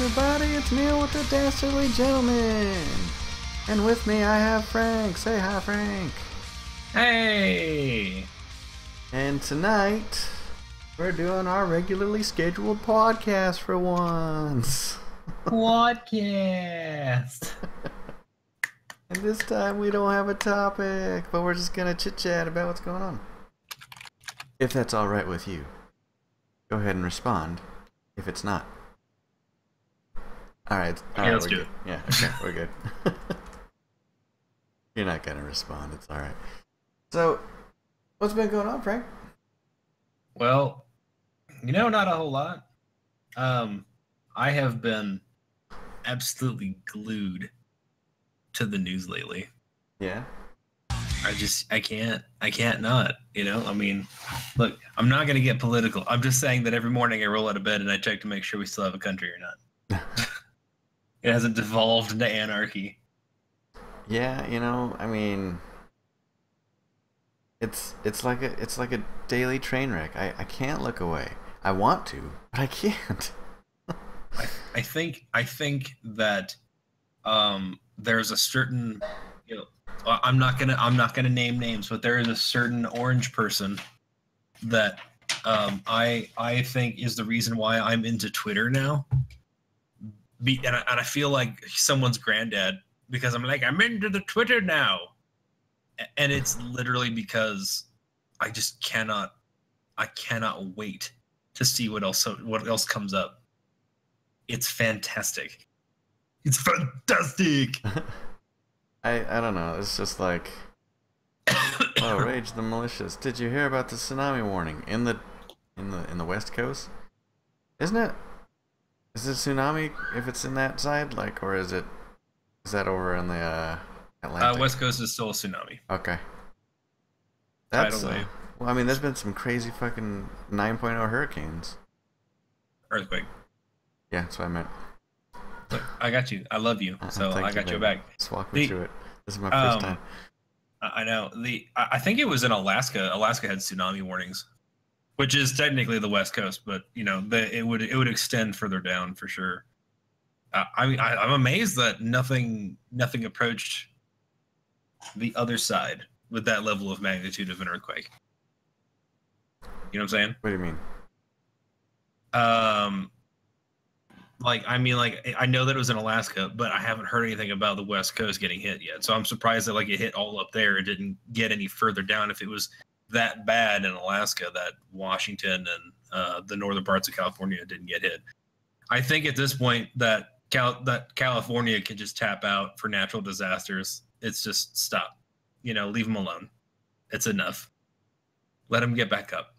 everybody, it's Neil with the Dastardly Gentleman. And with me I have Frank. Say hi, Frank. Hey! And tonight, we're doing our regularly scheduled podcast for once. Podcast! And this time we don't have a topic, but we're just gonna chit-chat about what's going on. If that's alright with you, go ahead and respond. If it's not. Alright, let's do it. Yeah, okay, we're good. You're not gonna respond, it's alright. So, what's been going on, Frank? Well, not a whole lot. I have been absolutely glued to the news lately. Yeah? I can't not, look, I'm not going to get political. I'm just saying that every morning I roll out of bed and I check to make sure we still have a country or not. It hasn't devolved into anarchy. Yeah, it's like a daily train wreck. I can't look away. I want to, but I can't. I think that there's a certain, I'm not gonna name names, but there is a certain orange person that I think is the reason why I'm into Twitter now. And I feel like someone's granddad because I'm into the Twitter now, and it's literally because I just cannot wait to see what else comes up. It's fantastic. It's fantastic. I don't know. It's just like, oh, rage the malicious. Did you hear about the tsunami warning in the West Coast? Isn't it? Is it tsunami if it's in that side, or is that over in the Atlantic? West Coast is still a tsunami. Okay. That's Tidal wave. Well, there's been some crazy fucking 9.0 hurricanes. Earthquake. Yeah, that's what I meant. Look, I got you. I love you. So I got your back. Just walk me through it. This is my first time. I know. I think it was in Alaska. Alaska had tsunami warnings, which is technically the West Coast, but it would extend further down for sure. I'm amazed that nothing approached the other side with that level of magnitude of an earthquake. You know what I'm saying? What do you mean? I know that it was in Alaska, but I haven't heard anything about the West Coast getting hit yet. So I'm surprised that it hit all up there. It didn't get any further down. If it was that bad in Alaska, that Washington and the northern parts of California didn't get hit. I think at this point that California can just tap out for natural disasters. It's just stop. Leave them alone. It's enough. Let them get back up.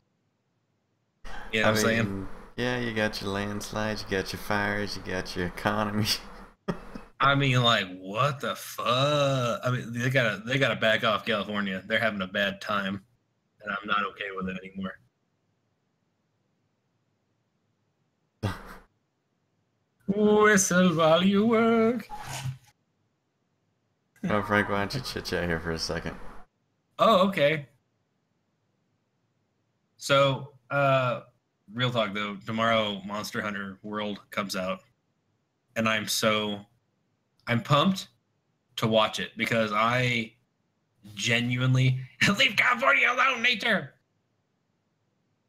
You know what I'm saying? Yeah, you got your landslides, you got your fires, you got your economy. What the fuck? They gotta back off California. They're having a bad time, and I'm not okay with it anymore. Whistle while you work. Oh, Frank, why don't you chit-chat here for a second? Oh, okay. So, real talk though, tomorrow Monster Hunter World comes out, and I'm pumped to watch it because I genuinely leave California alone, nature.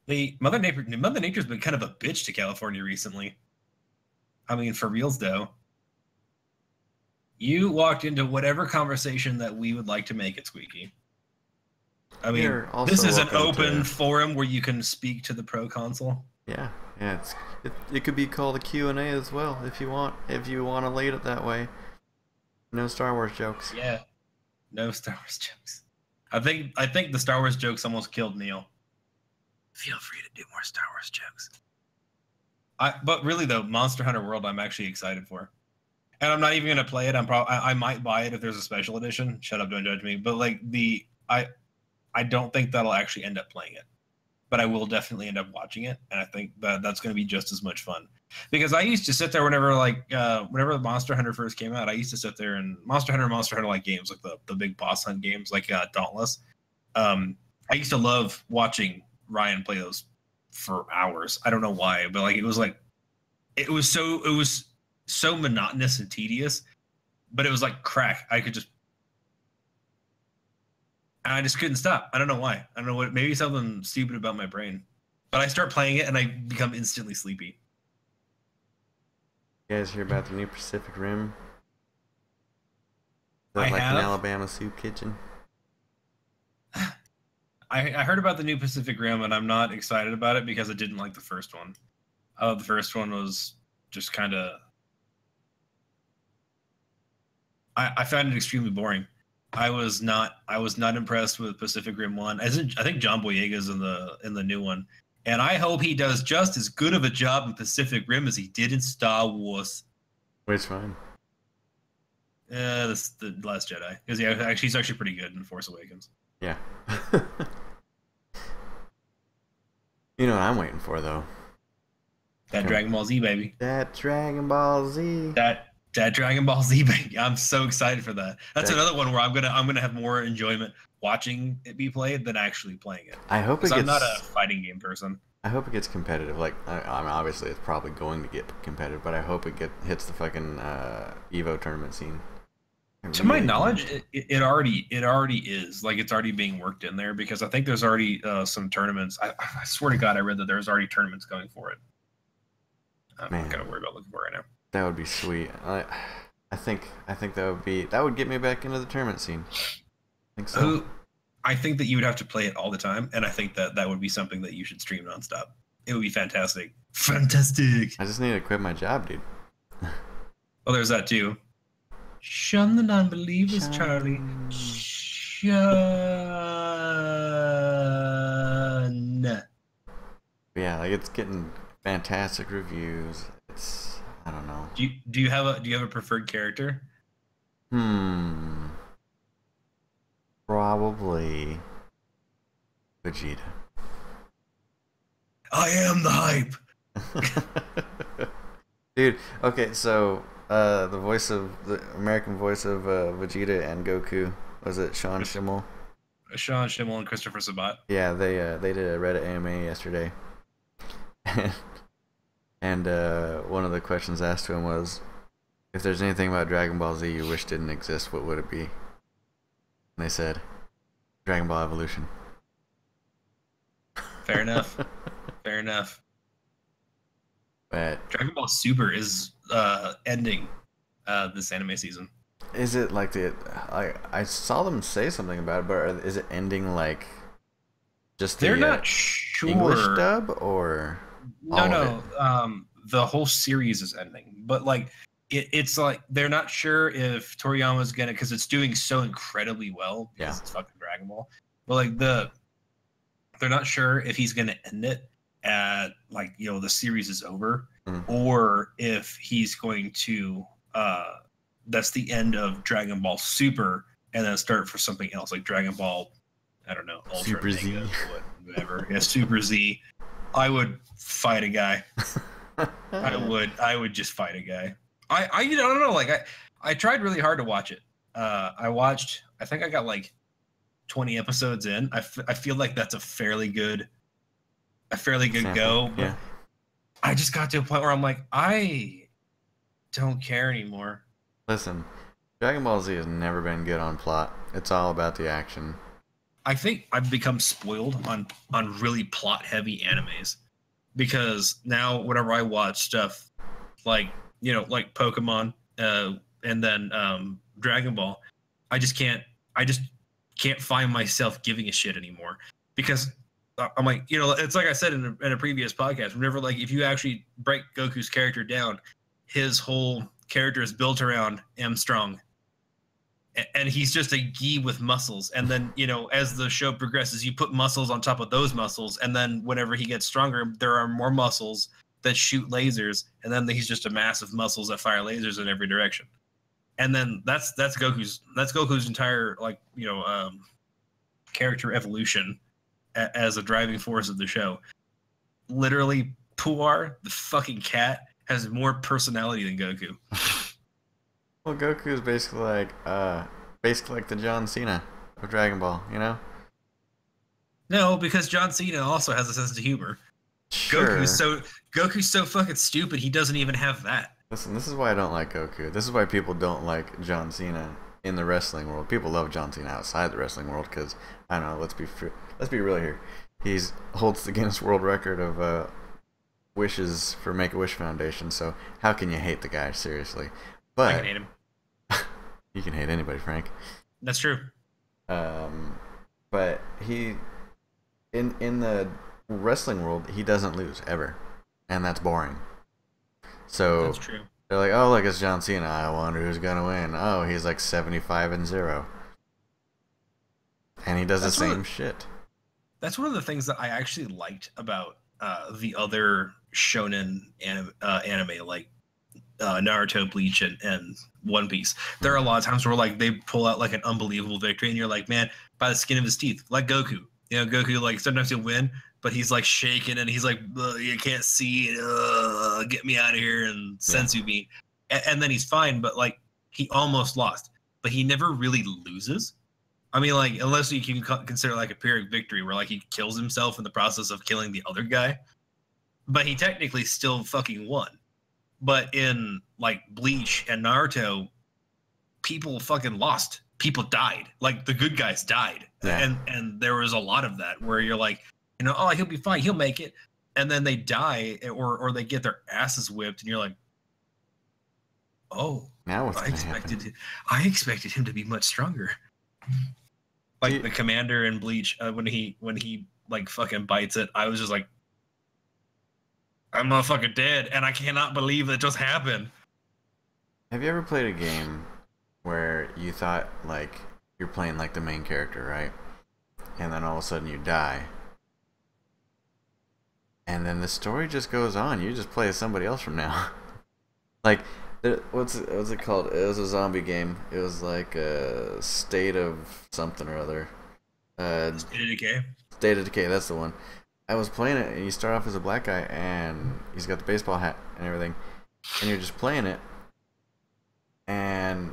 The Mother Nature's been kind of a bitch to California recently. For reals though. You walked into whatever conversation that we would like to make it, Squeaky. This is an open forum where you can speak to the pro-console. Yeah. It could be called a Q&A as well if you want to lead it that way. No Star Wars jokes. Yeah, no Star Wars jokes. I think the Star Wars jokes almost killed Neil. Feel free to do more Star Wars jokes. But really though, Monster Hunter World, I'm actually excited for, and I'm not even gonna play it. I might buy it if there's a special edition. Shut up, don't judge me. But I don't think that'll actually end up playing it, but I will definitely end up watching it, and I think that's going to be just as much fun. Because I used to sit there whenever Monster Hunter first came out, I used to sit there and Monster Hunter like games, like the big boss hunt games, like Dauntless. I used to love watching Ryan play those for hours. I don't know why, but it was so monotonous and tedious, but it was like crack. I just couldn't stop. I don't know why. I don't know what. Maybe something stupid about my brain. But I start playing it and I become instantly sleepy. You guys hear about the new Pacific Rim? Is that I like have. an Alabama soup kitchen? I heard about the new Pacific Rim and I'm not excited about it because I didn't like the first one. I thought the first one was just kind of. I found it extremely boring. I was not impressed with Pacific Rim 1. I think John Boyega's in the new one. And I hope he does just as good of a job in Pacific Rim as he did in Star Wars. Which one? This the Last Jedi. Because he's actually pretty good in Force Awakens. Yeah. You know what I'm waiting for though? That Dragon Ball Z, baby. That Dragon Ball Z. That Dragon Ball Z, baby. I'm so excited for that. That's another one where I'm gonna have more enjoyment watching it be played than actually playing it. I hope it gets. I'm not a fighting game person. I hope it gets competitive. Like, I mean, obviously it's probably going to get competitive, but I hope it hits the fucking Evo tournament scene. To my knowledge, it already is. Like, it's already being worked in there because I think there's already some tournaments. I swear to God, I read that there's already tournaments going for it. I'm not gonna worry about looking for it right now. That would be sweet. I think that would get me back into the tournament scene. I think so. I think that you would have to play it all the time, and I think that would be something that you should stream nonstop. It would be fantastic. Fantastic. I just need to quit my job, dude. Oh, there's that too. Shun the non-believers, Charlie. Shun. Yeah, like it's getting fantastic reviews. I don't know. Do you have a preferred character? Probably Vegeta. I am the hype. Dude, okay, so the American voice of Vegeta and Goku, was it Sean Schemmel? Sean Schemmel and Christopher Sabat. Yeah, they did a Reddit AMA yesterday. And one of the questions asked to him was, if there's anything about Dragon Ball Z you wish didn't exist, what would it be? And they said, Dragon Ball Evolution. Fair enough. Fair enough. But Dragon Ball Super is ending this anime season. Is it like I saw them say something about it, but is it ending like just they're not sure English dub or no the whole series is ending, but like it's like they're not sure if Toriyama's gonna, because it's doing so incredibly well because it's fucking Dragon Ball, but like they're not sure if he's gonna end it at like, you know, the series is over, or if he's going to that's the end of Dragon Ball Super and then start for something else like Dragon Ball, I don't know, Ultra, Super Z, whatever. Yeah, Super Z. I would fight a guy. I would just fight a guy. I don't know, like I tried really hard to watch it. I think I got like 20 episodes in. I feel like that's a fairly good go. Yeah. I just got to a point where I'm like, I don't care anymore. Listen, Dragon Ball Z has never been good on plot. It's all about the action. I think I've become spoiled on really plot heavy animes, because now whenever I watch stuff like, you know, like Pokemon and then Dragon Ball, I just can't find myself giving a shit anymore, because I'm like, you know, it's like I said in a previous podcast, whenever, like, if you actually break Goku's character down, his whole character is built around M Strong, and he's just a gi with muscles. And then, you know, as the show progresses, you put muscles on top of those muscles, and then whenever he gets stronger, there are more muscles that shoot lasers, and then he's just a mass of muscles that fire lasers in every direction. And then that's Goku's entire, like, you know, character evolution as a driving force of the show. Literally, Puar, the fucking cat, has more personality than Goku. Well, Goku is basically like the John Cena of Dragon Ball, you know? No, because John Cena also has a sense of humor. Sure. Goku's so fucking stupid, he doesn't even have that. Listen, this is why I don't like Goku. This is why people don't like John Cena in the wrestling world. People love John Cena outside the wrestling world because I don't know. Let's be real here. He's holds the Guinness World Record of wishes for Make a Wish Foundation. So how can you hate the guy? Seriously, I but can hate him. you can hate anybody, Frank. That's true. But he in the wrestling world, he doesn't lose ever, and that's boring. So That's true. they're like, oh look, it's John Cena. I wonder who's gonna win. Oh, he's like 75-0, and he does That's the same shit. That's one of the things that I actually liked about the other shonen anime like Naruto, Bleach, and One Piece. There are a lot of times where like they pull out like an unbelievable victory, and you're like, man, by the skin of his teeth, like Goku. You know, Goku like sometimes he'll win, but he's like shaking and he's like, you can't see, get me out of here, and sensu bean, and then he's fine, but like he almost lost, but he never really loses. I mean, like, unless you can consider like a Pyrrhic victory where like he kills himself in the process of killing the other guy, but he technically still fucking won. But in like Bleach and Naruto, people fucking lost. People died. Like the good guys died, and there was a lot of that where you're like, you know, oh, he'll be fine, he'll make it, and then they die or they get their asses whipped, and you're like, oh, Now what's I gonna happen? expected him to be much stronger. Like the commander in Bleach, when he like fucking bites it, I was just like, I'm motherfucking dead, and I cannot believe that just happened. Have you ever played a game where you thought like you're playing like the main character, right? And then all of a sudden you die. And then the story just goes on. You just play as somebody else from now. Like, what's it called? It was a zombie game. It was like a State of something or other. State of Decay. State of Decay, that's the one. I was playing it, and you start off as a black guy, and he's got the baseball hat and everything, and you're just playing it, and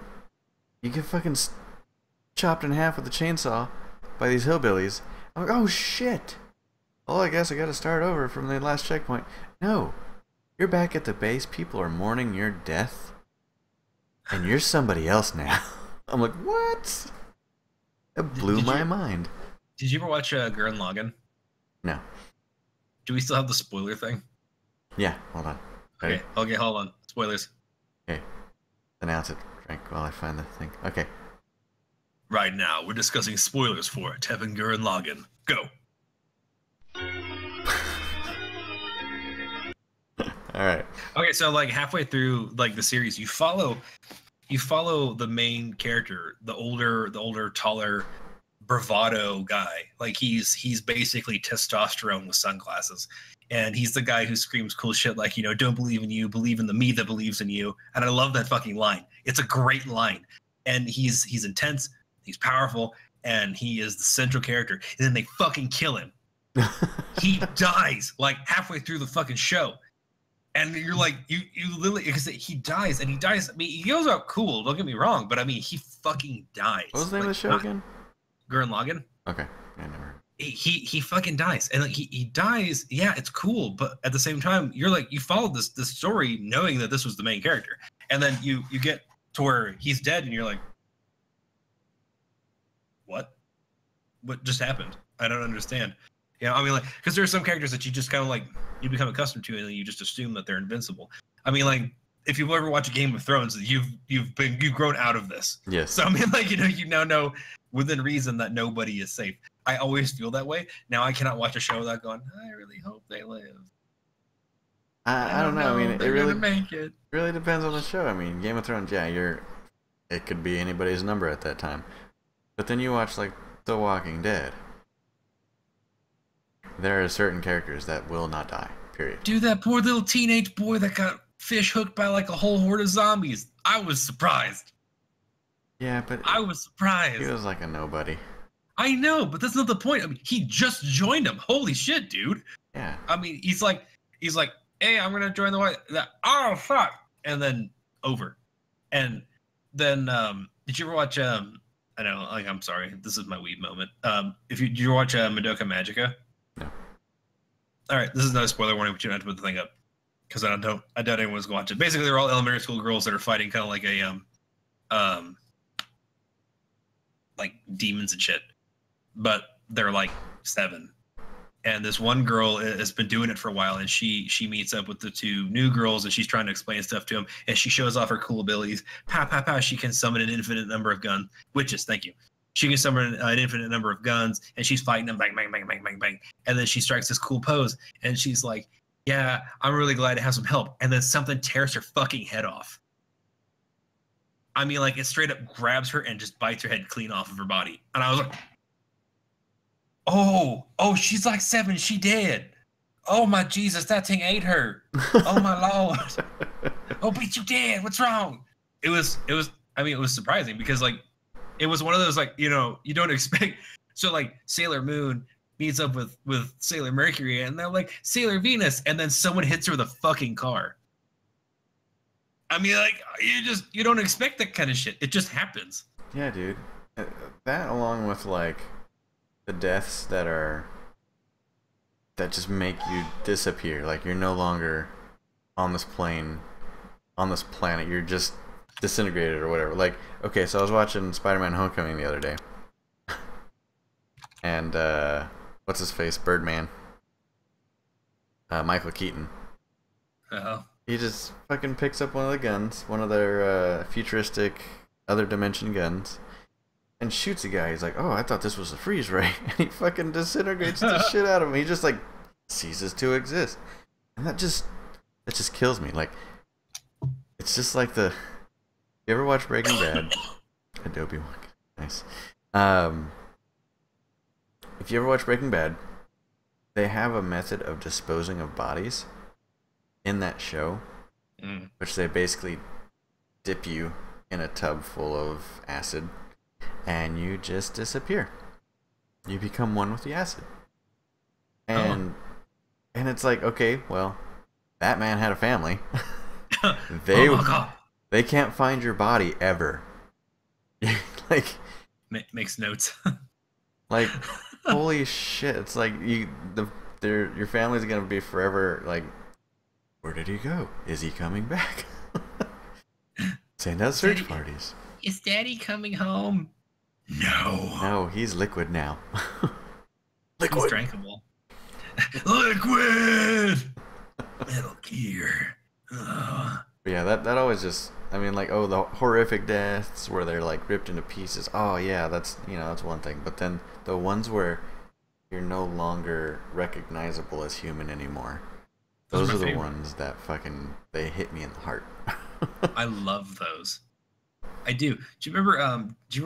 you get fucking chopped in half with a chainsaw by these hillbillies. I'm like, oh shit! Well, I guess I gotta start over from the last checkpoint. No, you're back at the base. People are mourning your death, and you're somebody else now. I'm like, what? It blew my mind. Did you ever watch Gurren Lagann? No. Do we still have the spoiler thing? Yeah, hold on. Ready? Okay, hold on. Spoilers. Okay. Announce it, Frank, while I find the thing. Okay. Right now, we're discussing spoilers for Tevin Gurren Lagann. Go. All right. Okay, so like halfway through like the series, you follow the main character, the older, taller, bravado guy. Like he's basically testosterone with sunglasses, and he's the guy who screams cool shit like, you know, don't believe in you, believe in the me that believes in you. And I love that fucking line. It's a great line, and he's intense, he's powerful, and he is the central character. And then they fucking kill him. He dies like halfway through the fucking show. And you're like, you literally, because he dies, and he dies. I mean, he goes out cool. Don't get me wrong, but I mean, he fucking dies. What was the name of the show again? Gurren Lagann. Okay, yeah, never. He fucking dies, and like he dies. Yeah, it's cool, but at the same time, you're like, you followed this story knowing that this was the main character, and then you get to where he's dead, and you're like, what just happened? I don't understand. You know, I mean, like, because there are some characters that you just kind of like, you become accustomed to, and then you just assume that they're invincible. I mean, like, if you ever watch a Game of Thrones, you've grown out of this. Yes. So I mean, like, you know, you now know within reason that nobody is safe. I always feel that way. Now I cannot watch a show without going, I really hope they live. I don't know. I mean, it really make it. really depends on the show. I mean, Game of Thrones, yeah, it could be anybody's number at that time. But then you watch like The Walking Dead. There are certain characters that will not die. Period. Dude, that poor little teenage boy that got fish hooked by like a whole horde of zombies. I was surprised. Yeah, but I was surprised. he was like a nobody. I know, but that's not the point. I mean, he just joined him. Holy shit, dude. Yeah. I mean, he's like, hey, I'm gonna join the white. Oh fuck, and then over, and then did you ever watch I know, like, I'm sorry, this is my weed moment. Did you watch Madoka Magica? No. All right, this is not a spoiler warning, but you don't have to put the thing up. because I doubt anyone's going to watch it. Basically, they're all elementary school girls that are fighting kind of like a like demons and shit, but they're like 7. And this one girl has been doing it for a while, and she meets up with the 2 new girls, and she's trying to explain stuff to them, and she shows off her cool abilities. Pow, pow, pow. She can summon an infinite number of witches. Thank you. She can summon an infinite number of guns, and she's fighting them, bang, bang, bang, bang, bang, bang. And then she strikes this cool pose, and she's like, yeah, I'm really glad to have some help. And then something tears her fucking head off. I mean, like, it straight up grabs her and just bites her head clean off of her body. And I was like, oh, she's like 7. She dead. Oh, my Jesus, that thing ate her. Oh, my Lord. Oh, bitch, you dead. What's wrong? It was surprising because, like, it was one of those, like, you know, you don't expect. So, like, Sailor Moon meets up with Sailor Mercury, and they're like, Sailor Venus, and then someone hits her with a fucking car. I mean, like, you don't expect that kind of shit. It just happens. Yeah, dude. That along with, like, the deaths that just make you disappear. Like, you're no longer on this plane, on this planet. You're just disintegrated or whatever. Like, okay, so I was watching Spider-Man Homecoming the other day. And, what's his face? Birdman. Michael Keaton. Uh-oh. He just fucking picks up one of the guns, one of their futuristic other dimension guns, and shoots a guy. He's like, oh, I thought this was a freeze ray. And he fucking disintegrates the shit out of him. He just, like, ceases to exist. And that just kills me. Like, it's just like you ever watch Breaking Bad? Adobe one. Nice. If you ever watch Breaking Bad, they have a method of disposing of bodies in that show, which they basically dip you in a tub full of acid, and you just disappear. You become one with the acid. And it's like, okay, well, that man had a family. They can't find your body ever. Like, makes notes. Like, holy shit! It's like your family's gonna be forever. Like, where did he go? Is he coming back? Send out search parties. Is Daddy coming home? No, he's liquid now. Liquid. He's drinkable. Liquid. Metal Gear. But yeah, that always just. I mean, like, oh, the horrific deaths where they're like ripped into pieces. Oh yeah, that's one thing. But then the ones where you're no longer recognizable as human anymore. Those are the ones that fucking they hit me in the heart. I love those. I do. Do you remember? You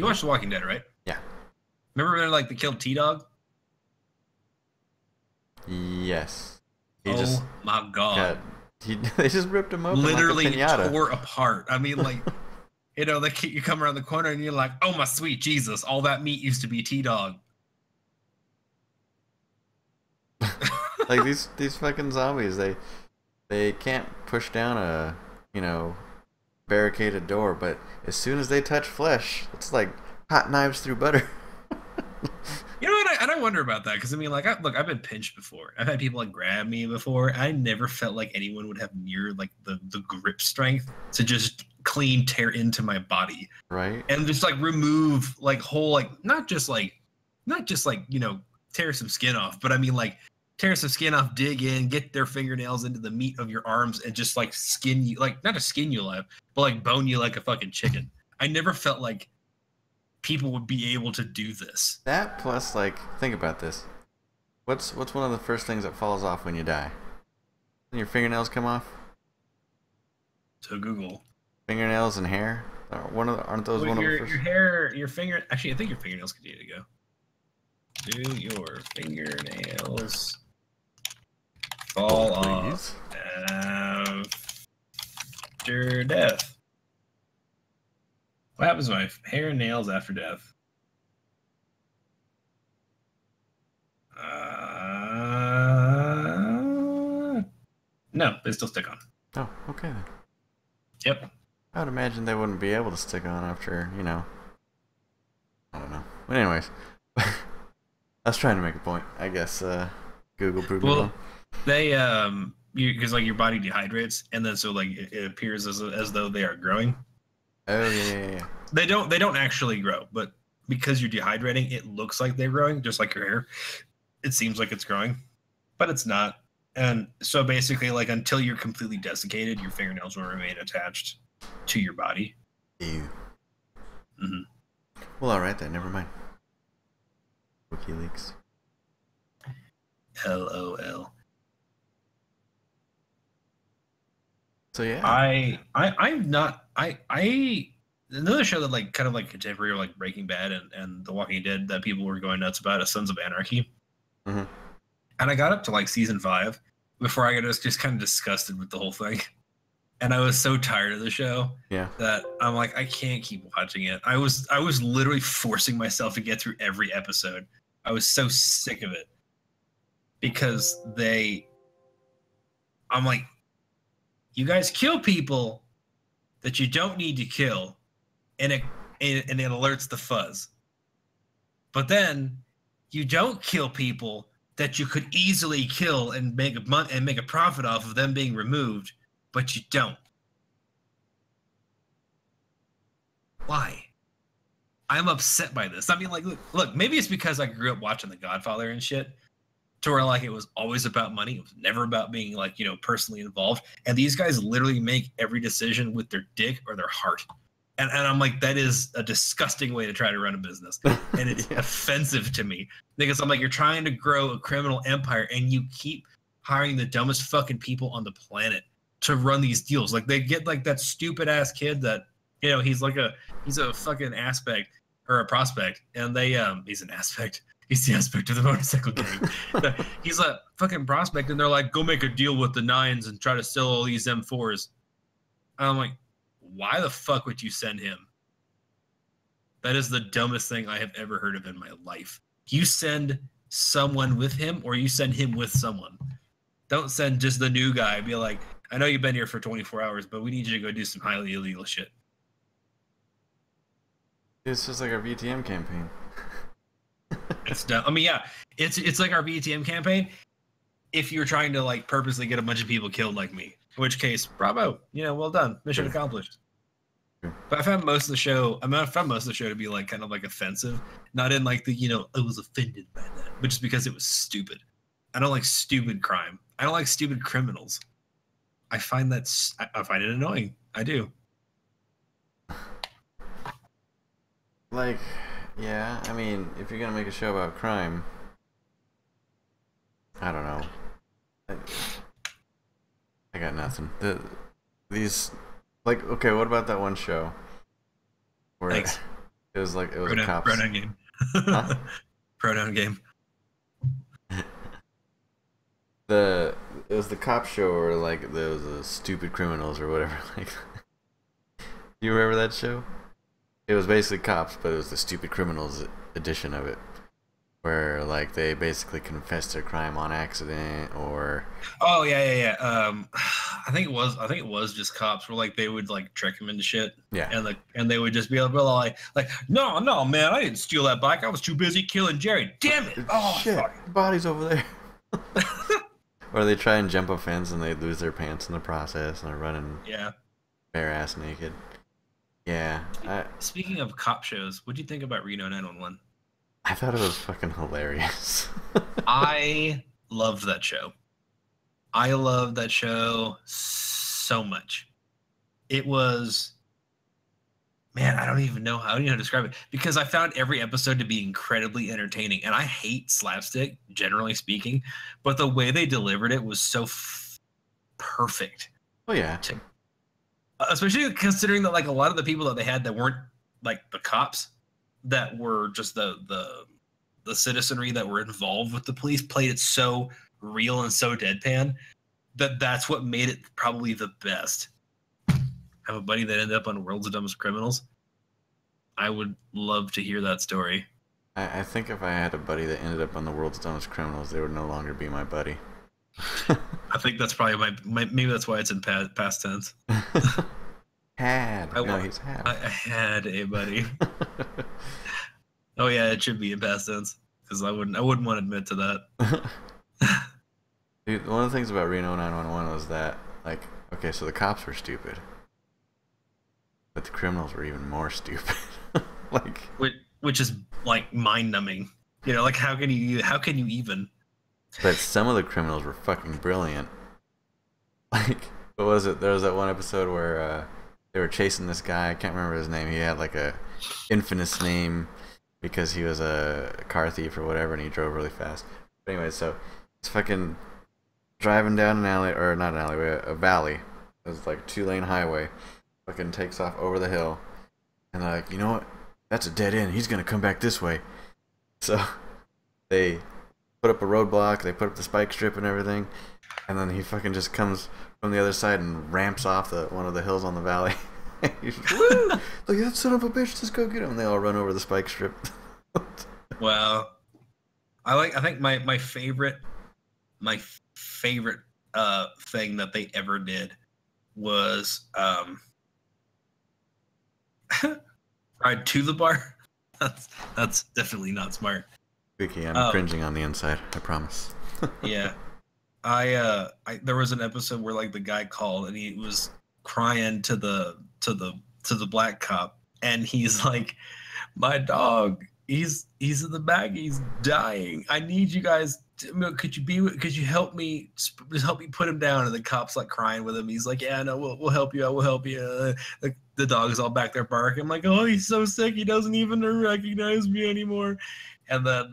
watched The Walking Dead, right? Yeah. Remember when like they killed T-Dog? Yes. My God. They just ripped him open. Literally like a piñata. Tore apart. I mean, like, you come around the corner and you're like, oh my sweet Jesus! All that meat used to be T-Dog. Like these fucking zombies, they can't push down a barricaded door, but as soon as they touch flesh, it's like hot knives through butter. You know what? I wonder about that because I mean, like, I've been pinched before. I've had people like grab me before. I never felt like anyone would have near like the grip strength to just clean tear into my body, right? And just like remove like whole like not just like tear some skin off, but I mean like tear some skin off, dig in, get their fingernails into the meat of your arms, and just like skin you, like not to skin you alive, but like bone you like a fucking chicken. I never felt like people would be able to do this. That plus, like, think about this. What's one of the first things that falls off when you die? When your fingernails come off? So Google. Fingernails and hair? Aren't those one of the first? Your hair, your finger. Actually, I think your fingernails continue to go. Do your fingernails fall off after death? What happens to my hair and nails after death? No, they still stick on. Oh, okay then. Yep. I would imagine they wouldn't be able to stick on after, I don't know. But anyways, I was trying to make a point. I guess Google proved me wrong. They because like your body dehydrates, and then so like it appears as though they are growing. Oh yeah. They don't actually grow, but because you're dehydrating, it looks like they're growing, just like your hair. It seems like it's growing, but it's not. And so basically, like until you're completely desiccated, your fingernails will remain attached to your body. Ew. Mm-hmm. Well, all right then. Never mind. WikiLeaks. LOL. So yeah. I'm not I another show that like kind of like contemporary or like Breaking Bad and The Walking Dead that people were going nuts about is Sons of Anarchy. Mm-hmm. And I got up to like season 5 before I got just kind of disgusted with the whole thing. And I was so tired of the show that I'm like, I can't keep watching it. I was literally forcing myself to get through every episode. I was so sick of it because I'm like, you guys kill people that you don't need to kill, and it alerts the fuzz. But then you don't kill people that you could easily kill and make a profit off of them being removed, but you don't. Why? I'm upset by this. I mean, like, look, maybe it's because I grew up watching The Godfather and shit, to where like it was always about money. It was never about being like, personally involved. And these guys literally make every decision with their dick or their heart. And I'm like, that is a disgusting way to try to run a business. And it's offensive to me. Because I'm like, you're trying to grow a criminal empire and you keep hiring the dumbest fucking people on the planet to run these deals. Like they get like that stupid ass kid that, he's a fucking aspect or a prospect. And he's an aspect. He's the aspect of the motorcycle gang. He's a fucking prospect, and they're like, go make a deal with the Nines and try to sell all these M4s. And I'm like, why the fuck would you send him? That is the dumbest thing I have ever heard of in my life. You send someone with him, or you send him with someone. Don't send just the new guy. Be like, I know you've been here for 24 hours, but we need you to go do some highly illegal shit. It's just like our VTM campaign. It's done. I mean, yeah, it's like our VTM campaign. If you're trying to like purposely get a bunch of people killed like me, in which case, bravo, well done, mission accomplished. But I found most of the show. To be like kind of like offensive, not in like the I was offended by that, but just because it was stupid. I don't like stupid crime. I don't like stupid criminals. I find it annoying. I do. Like. Yeah, I mean, if you're gonna make a show about crime, I don't know. I got nothing. Okay, what about that one show where Thanks. it was a cops. Pronoun game. Huh? Pronoun game. It was the cop show where like there was the stupid criminals or whatever. Like, you remember that show? It was basically cops, but it was the stupid criminals edition of it, where like they basically confessed their crime on accident or. Oh yeah. I think it was just cops where like they would like trick him into shit. Yeah. And they would just be like no man, I didn't steal that bike. I was too busy killing Jerry. Damn it! Oh shit! Fuck. The body's over there. Or they try and jump a fence and they lose their pants in the process and they're running. Yeah. Bare ass naked. Yeah. Speaking of cop shows, what do you think about Reno 911? I thought it was fucking hilarious. I loved that show. I loved that show so much. It was, man, I don't even know how to describe it, because I found every episode to be incredibly entertaining. And I hate slapstick, generally speaking, but the way they delivered it was so perfect. Oh, yeah. Especially considering that like a lot of the people that they had that weren't like the cops, that were just the citizenry that were involved with the police, played it so real and so deadpan that's what made it probably the best. I have a buddy that ended up on World's Dumbest Criminals. I would love to hear that story. I think if I had a buddy that ended up on the World's Dumbest Criminals, they would no longer be my buddy. I think that's probably maybe that's why it's in past tense. He's had. I had a buddy. Oh yeah, it should be in past tense, because I wouldn't want to admit to that. Dude, one of the things about Reno 911 was that, like, okay, so the cops were stupid, but the criminals were even more stupid. Like, which is like mind numbing. You know, like how can you even? but some of the criminals were fucking brilliant. Like, what was it? There was that one episode where they were chasing this guy. I can't remember his name. He had like a infamous name because he was a car thief or whatever, and he drove really fast. But anyway, so it's fucking driving down an alley, or not an alleyway, a valley. It was like 2-lane highway. Fucking takes off over the hill, and they're like, you know what? That's a dead end. He's gonna come back this way. So they put up a roadblock. They put up the spike strip and everything, and then he fucking just comes from the other side and ramps off one of the hills on the valley. He's just, woo! Like, that son of a bitch, just go get him. And they all run over the spike strip. Well, I think my favorite thing that they ever did was ride to the bar. That's definitely not smart. Vicky, I'm cringing on the inside. I promise. Yeah. I there was an episode where like the guy called and he was crying to the black cop, and he's like, my dog, he's in the back, he's dying. I need you guys could you help me, just help me put him down? And the cop's like crying with him. He's like, yeah, no, we'll help you out, we'll help you. The dog is all back there barking. I'm like, oh, he's so sick, he doesn't even recognize me anymore. And then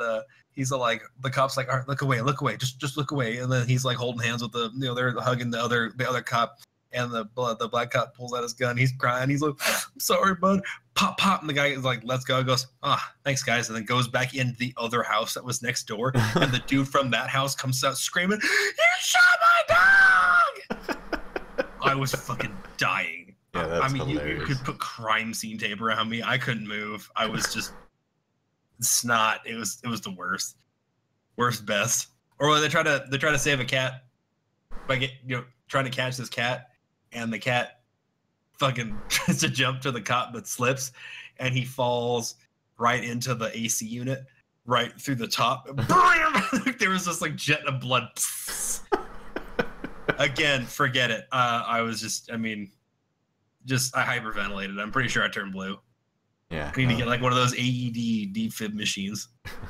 he's like, the cop's like, all right, look away, just look away. And then he's like holding hands with they're hugging the other cop, and the black cop pulls out his gun. He's crying. He's like, I'm sorry, bud. Pop, pop. And the guy is like, let's go. He goes, thanks, guys. And then goes back into the other house that was next door. And the dude from that house comes out screaming, you shot my dog! I was fucking dying. Yeah, that's hilarious. You could put crime scene tape around me. I couldn't move. I was just snot. It was the worst best. Or when they try to save a cat by trying to catch this cat, and the cat fucking tries to jump to the cop but slips, and he falls right into the AC unit right through the top. There was this like jet of blood. Again, forget it. I hyperventilated. I'm pretty sure I turned blue. Yeah. I need to get like one of those AED defib machines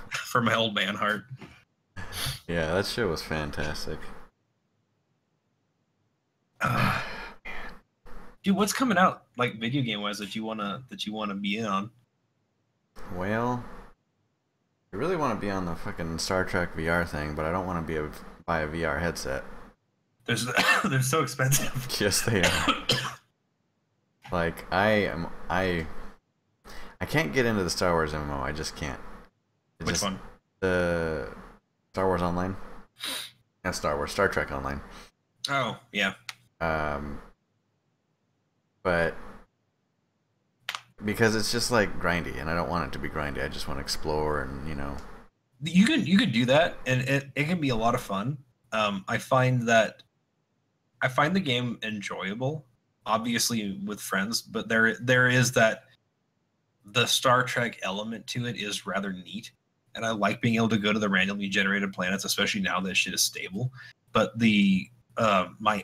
for my old man heart. Yeah, that shit was fantastic. Dude, what's coming out like video game wise that you wanna be in on? Well, I really want to be on the fucking Star Trek VR thing, but I don't want to buy a VR headset. They're so expensive. Yes, they are. Like, I can't get into the Star Wars MMO. I just can't. Which one? The Star Wars Online. Not Star Wars, Star Trek Online. Oh, yeah. But because it's just like grindy, and I don't want it to be grindy. I just want to explore, and you can do that, and it can be a lot of fun. I find the game enjoyable, obviously with friends, but there is that the Star Trek element to it is rather neat, and I like being able to go to the randomly generated planets, especially now that shit is stable. But my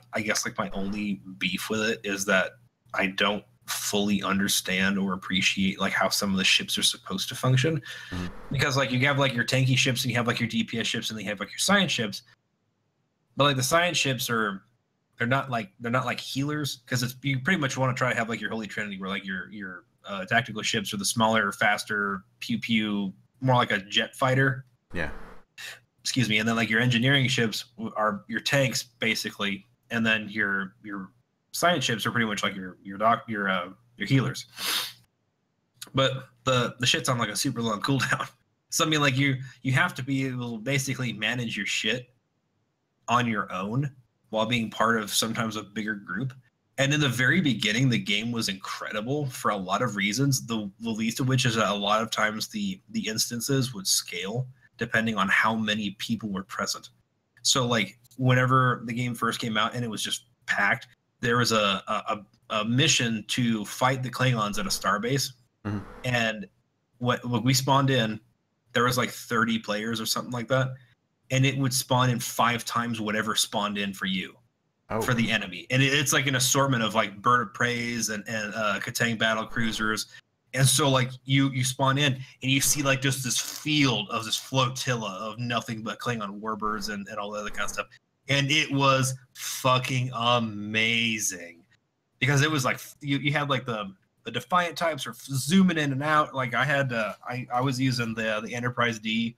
only beef with it is that I don't fully understand or appreciate like how some of the ships are supposed to function. Mm-hmm. Because like you have like your tanky ships, and you have like your DPS ships, and then you have like your science ships. But like the science ships they're not like healers, because you pretty much want to try to have like your holy trinity, where like your tactical ships are the smaller, faster, pew pew, more like a jet fighter. Yeah. Excuse me. And then like your engineering ships are your tanks basically, and then your science ships are pretty much like your healers. But the shit's on like a super long cooldown. So I mean, like you have to be able to basically manage your shit on your own while being part of sometimes a bigger group. And in the very beginning, the game was incredible for a lot of reasons. The least of which is that a lot of times the instances would scale depending on how many people were present. So like whenever the game first came out and it was just packed, there was a mission to fight the Klingons at a starbase. Mm-hmm. And when we spawned in, there was like 30 players or something like that. and it would spawn in 5 times whatever spawned in for you. Oh. For the enemy, and it's like an assortment of like bird of preys and Katang battle cruisers, and so like you spawn in and you see like just this field of this flotilla of nothing but Klingon warbirds and all that other kind of stuff, and it was fucking amazing because it was like you had like the Defiant types are zooming in and out. Like I had I was using the Enterprise D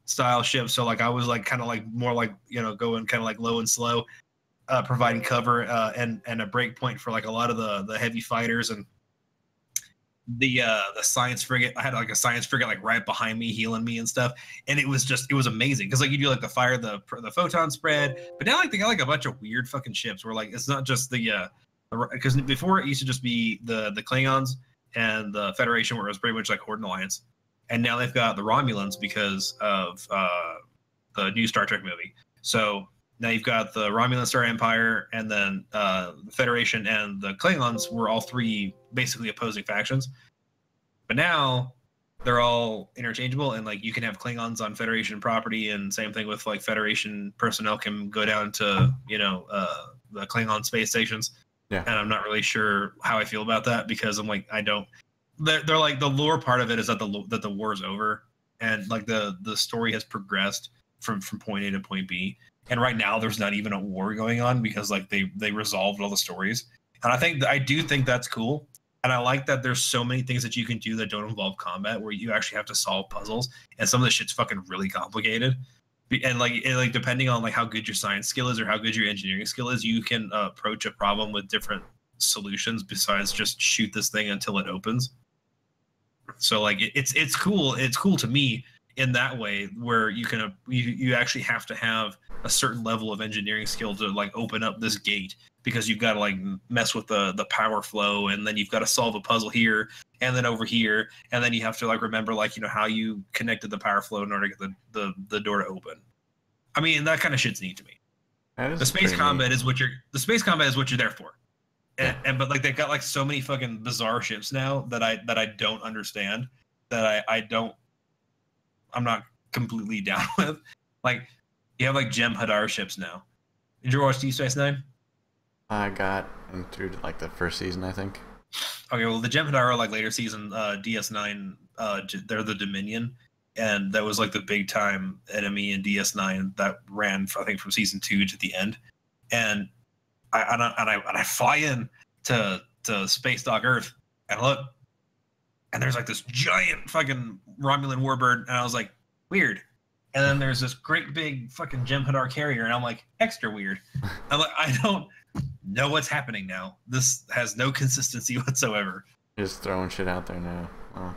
style ship, so like I was like kind of like more like going kind of like low and slow. Providing cover and a break point for like a lot of the heavy fighters and the science frigate. I had like a science frigate like right behind me healing me and stuff, and it was amazing because like you do like the photon spread, but now like they got like a bunch of weird fucking ships where like it's not just because before it used to just be the Klingons and the Federation where it was pretty much like Horde and Alliance, and now they've got the Romulans because of the new Star Trek movie. So now you've got the Romulan Star Empire, and then the Federation and the Klingons were all 3 basically opposing factions. But now they're all interchangeable, and like you can have Klingons on Federation property, and same thing with like Federation personnel can go down to the Klingon space stations. Yeah. And I'm not really sure how I feel about that because I'm like I don't. They're like the lore part of it is that the war's over, and like the story has progressed from point A to point B. And right now, there's not even a war going on because like they resolved all the stories. And I do think that's cool. And I like that there's so many things that you can do that don't involve combat, where you actually have to solve puzzles. And some of the shit's fucking really complicated. And like depending on like how good your science skill is or how good your engineering skill is, you can approach a problem with different solutions besides just shoot this thing until it opens. So like it's cool. It's cool to me in that way where you can you actually have to have a certain level of engineering skill to like open up this gate because you've got to like mess with the power flow, and then you've got to solve a puzzle here and then over here, and then you have to like remember like how you connected the power flow in order to get the door to open. I mean, that kind of shit's neat to me. The space combat is what you're there for. And but like they've got like so many fucking bizarre ships now that I don't understand, that I'm not completely down with. Like you have like Gem Hadar ships now. Did you watch Deep Space Nine? I got through like the first season, I think. Okay, well the Gem Hadar are like later season DS9. They're the Dominion, and that was like the big time enemy in DS9 that ran I think from season 2 to the end. And I fly in to Space Dock Earth and look, and there's like this giant fucking Romulan warbird, and I was like, weird. And then there's this great big fucking Gem Hadar carrier, and I'm like, extra weird. I'm like, I don't know what's happening now. This has no consistency whatsoever. Just throwing shit out there now. Oh.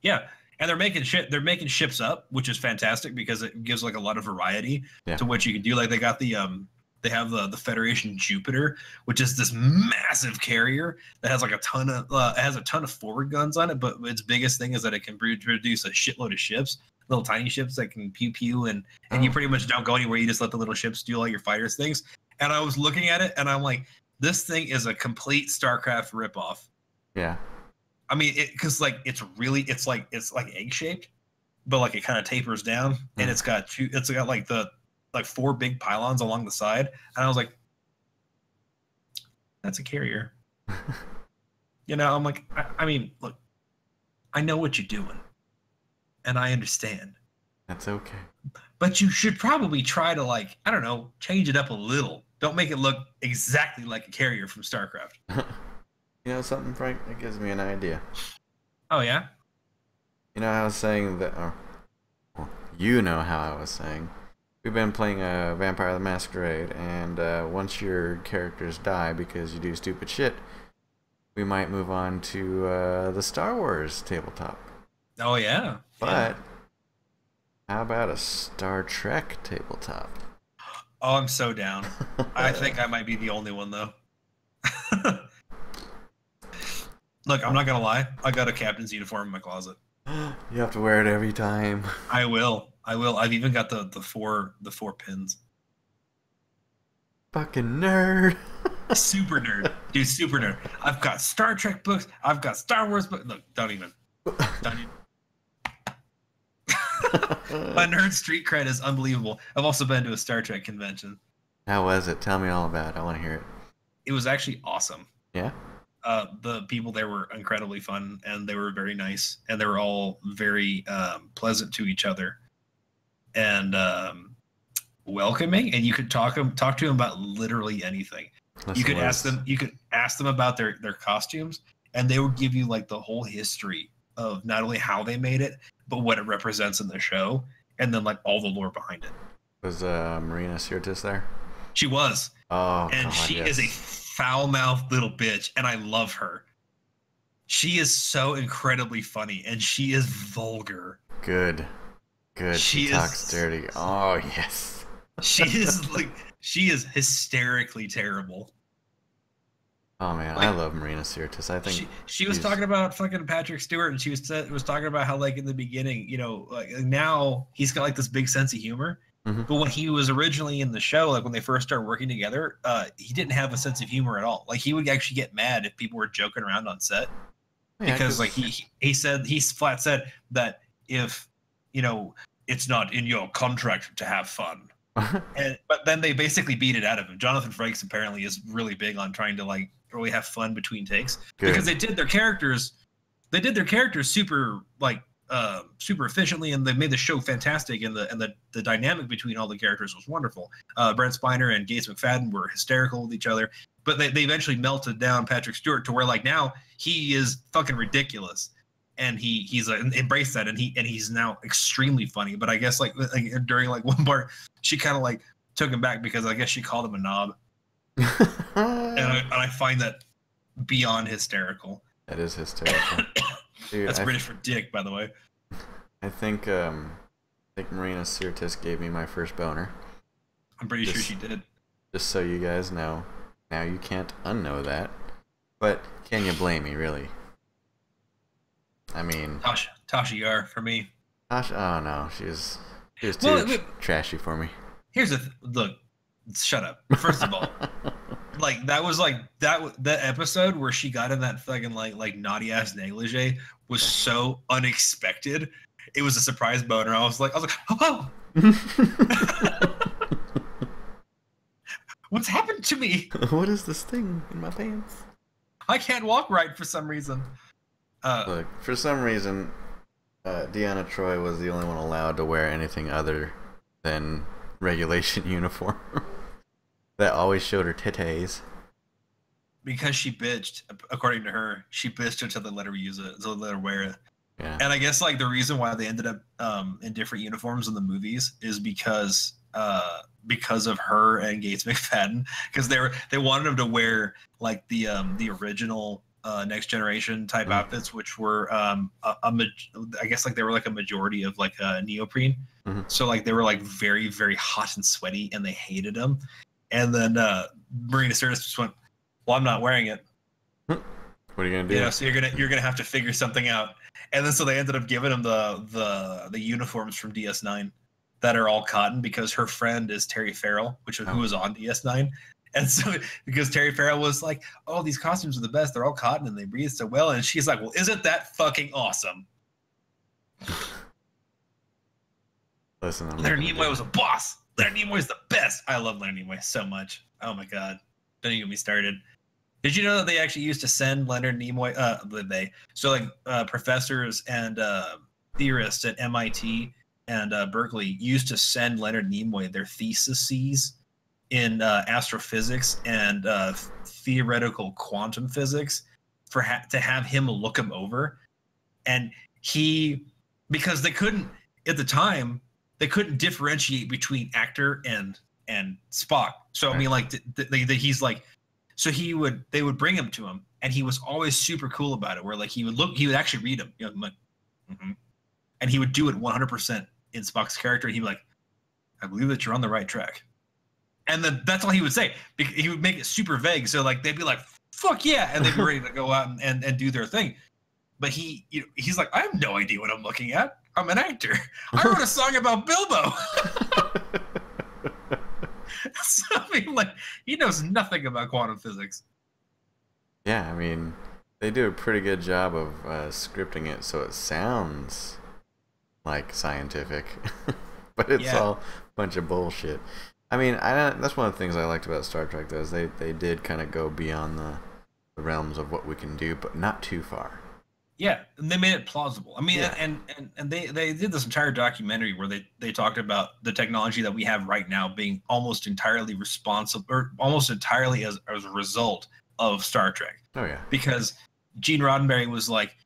Yeah, and they're making ships up, which is fantastic because it gives like a lot of variety to what you can do. Like they got they have the Federation Jupiter, which is this massive carrier that has like a ton of forward guns on it. But its biggest thing is that it can produce a shitload of ships, little tiny ships that can pew pew, and you pretty much don't go anywhere. You just let the little ships do all your fighters things. And I was looking at it, and I'm like, this thing is a complete StarCraft ripoff. Yeah. I mean, because like it's like egg shaped, but like it kind of tapers down, and it's got like 4 big pylons along the side, and I was like, that's a carrier. I'm like, I mean, look, I know what you're doing, and I understand. That's okay. But you should probably try to like, I don't know, change it up a little. Don't make it look exactly like a carrier from StarCraft. You know something, Frank? That gives me an idea. Oh, yeah? You know how I was saying that... you know how I was saying. We've been playing Vampire the Masquerade, and once your characters die because you do stupid shit, we might move on to the Star Wars tabletop. Oh, yeah. But how about a Star Trek tabletop? Oh, I'm so down. I think I might be the only one, though. Look, I'm not gonna lie. I got a captain's uniform in my closet. You have to wear it every time. I will. I've even got the four pins. Fucking nerd. Super nerd, dude. Super nerd. I've got Star Trek books. I've got Star Wars books. Look, don't even. My nerd street cred is unbelievable. I've also been to a Star Trek convention. How was it? Tell me all about it. I want to hear it. It was actually awesome. Yeah? The people there were incredibly fun, and they were very nice, and they were all very pleasant to each other, and welcoming. And you could talk to them about literally anything. You could ask them about their costumes, and they would give you like the whole history of not only how they made it, but what it represents in the show, and then like all the lore behind it. Was Marina Sirtis there? She was. Oh, and God, she yes. is a foul-mouthed little bitch, and I love her. She is so incredibly funny, and she is vulgar. Good. She talks dirty. Oh, yes. She is hysterically terrible. Oh man, I love Marina Sirtis. I think she was talking about fucking Patrick Stewart, and she was talking about how like in the beginning, you know, like now he's got like this big sense of humor. Mm-hmm. But when he was originally in the show, like when they first started working together, he didn't have a sense of humor at all. Like he would actually get mad if people were joking around on set, because like he flat said that if, you know, it's not in your contract to have fun. But then they basically beat it out of him. Jonathan Frakes apparently is really big on trying to like really have fun between takes. Good. Because they did their characters super like super efficiently, and they made the show fantastic, and the dynamic between all the characters was wonderful. Brent Spiner and Gates McFadden were hysterical with each other, but they eventually melted down Patrick Stewart to where like now he is fucking ridiculous, and he's embraced that, and he's now extremely funny. But I guess like during like one part she kind of like took him back because I guess she called him a knob. and I find that beyond hysterical. That is hysterical. Dude, that's British for dick, by the way. I think Marina Sirtis gave me my first boner. I'm pretty sure she did. Just so you guys know. Now you can't unknow that. But can you blame me, really? I mean... Tasha Yar, for me. Tasha, oh no, she was too trashy for me. Here's the look, shut up. First of all, like that was like that episode where she got in that fucking like naughty ass negligee was so unexpected. It was a surprise boner. I was like, oh, what's happened to me? What is this thing in my pants? I can't walk right for some reason. Look, for some reason, Deanna Troi was the only one allowed to wear anything other than regulation uniform. That always showed her titties. Because she bitched, according to her, she bitched until they let her use it, until they let her wear it. Yeah. And I guess like the reason why they ended up in different uniforms in the movies is because of her and Gates McFadden, because they wanted them to wear like the original Next Generation type outfits, which were I guess like they were like a majority of like neoprene. Mm-hmm. So like they were like very, very hot and sweaty, and they hated them. And then Marina Sirtis just went, "Well, I'm not wearing it." What are you gonna do? You know, so you're gonna have to figure something out. And then so they ended up giving him the uniforms from DS9 that are all cotton, because her friend is Terry Farrell, who was on DS9. And so because Terry Farrell was like, "Oh, these costumes are the best. They're all cotton and they breathe so well." And she's like, "Well, isn't that fucking awesome?" Listen, Leonard Nimoy was a boss. Leonard Nimoy is the best. I love Leonard Nimoy so much. Oh my god, don't even get me started. Did you know that they actually used to send Leonard Nimoy? Professors and theorists at MIT and Berkeley used to send Leonard Nimoy their theses in astrophysics and theoretical quantum physics to have him look them over, and because they couldn't at the time. They couldn't differentiate between actor and Spock. So I mean, like he's like, so they would bring him to him, and he was always super cool about it. Where like he would actually read him, you know, like, mm-hmm. And he would do it 100% in Spock's character. He'd be like, "I believe that you're on the right track," and then that's all he would say. He would make it super vague. So like they'd be like, "Fuck yeah," and they'd be ready to go out and do their thing. But he's like, "I have no idea what I'm looking at. I'm an actor. I wrote a song about Bilbo." So, I mean, like, he knows nothing about quantum physics. Yeah, I mean, they do a pretty good job of scripting it so it sounds like scientific, but it's Yeah. all a bunch of bullshit. I mean, that's one of the things I liked about Star Trek, though, is they did kind of go beyond the realms of what we can do, but not too far. Yeah, and they made it plausible. I mean, Yeah. and they did this entire documentary where they talked about the technology that we have right now being almost entirely responsible, or almost entirely as a result of Star Trek. Oh yeah. Because Gene Roddenberry was like,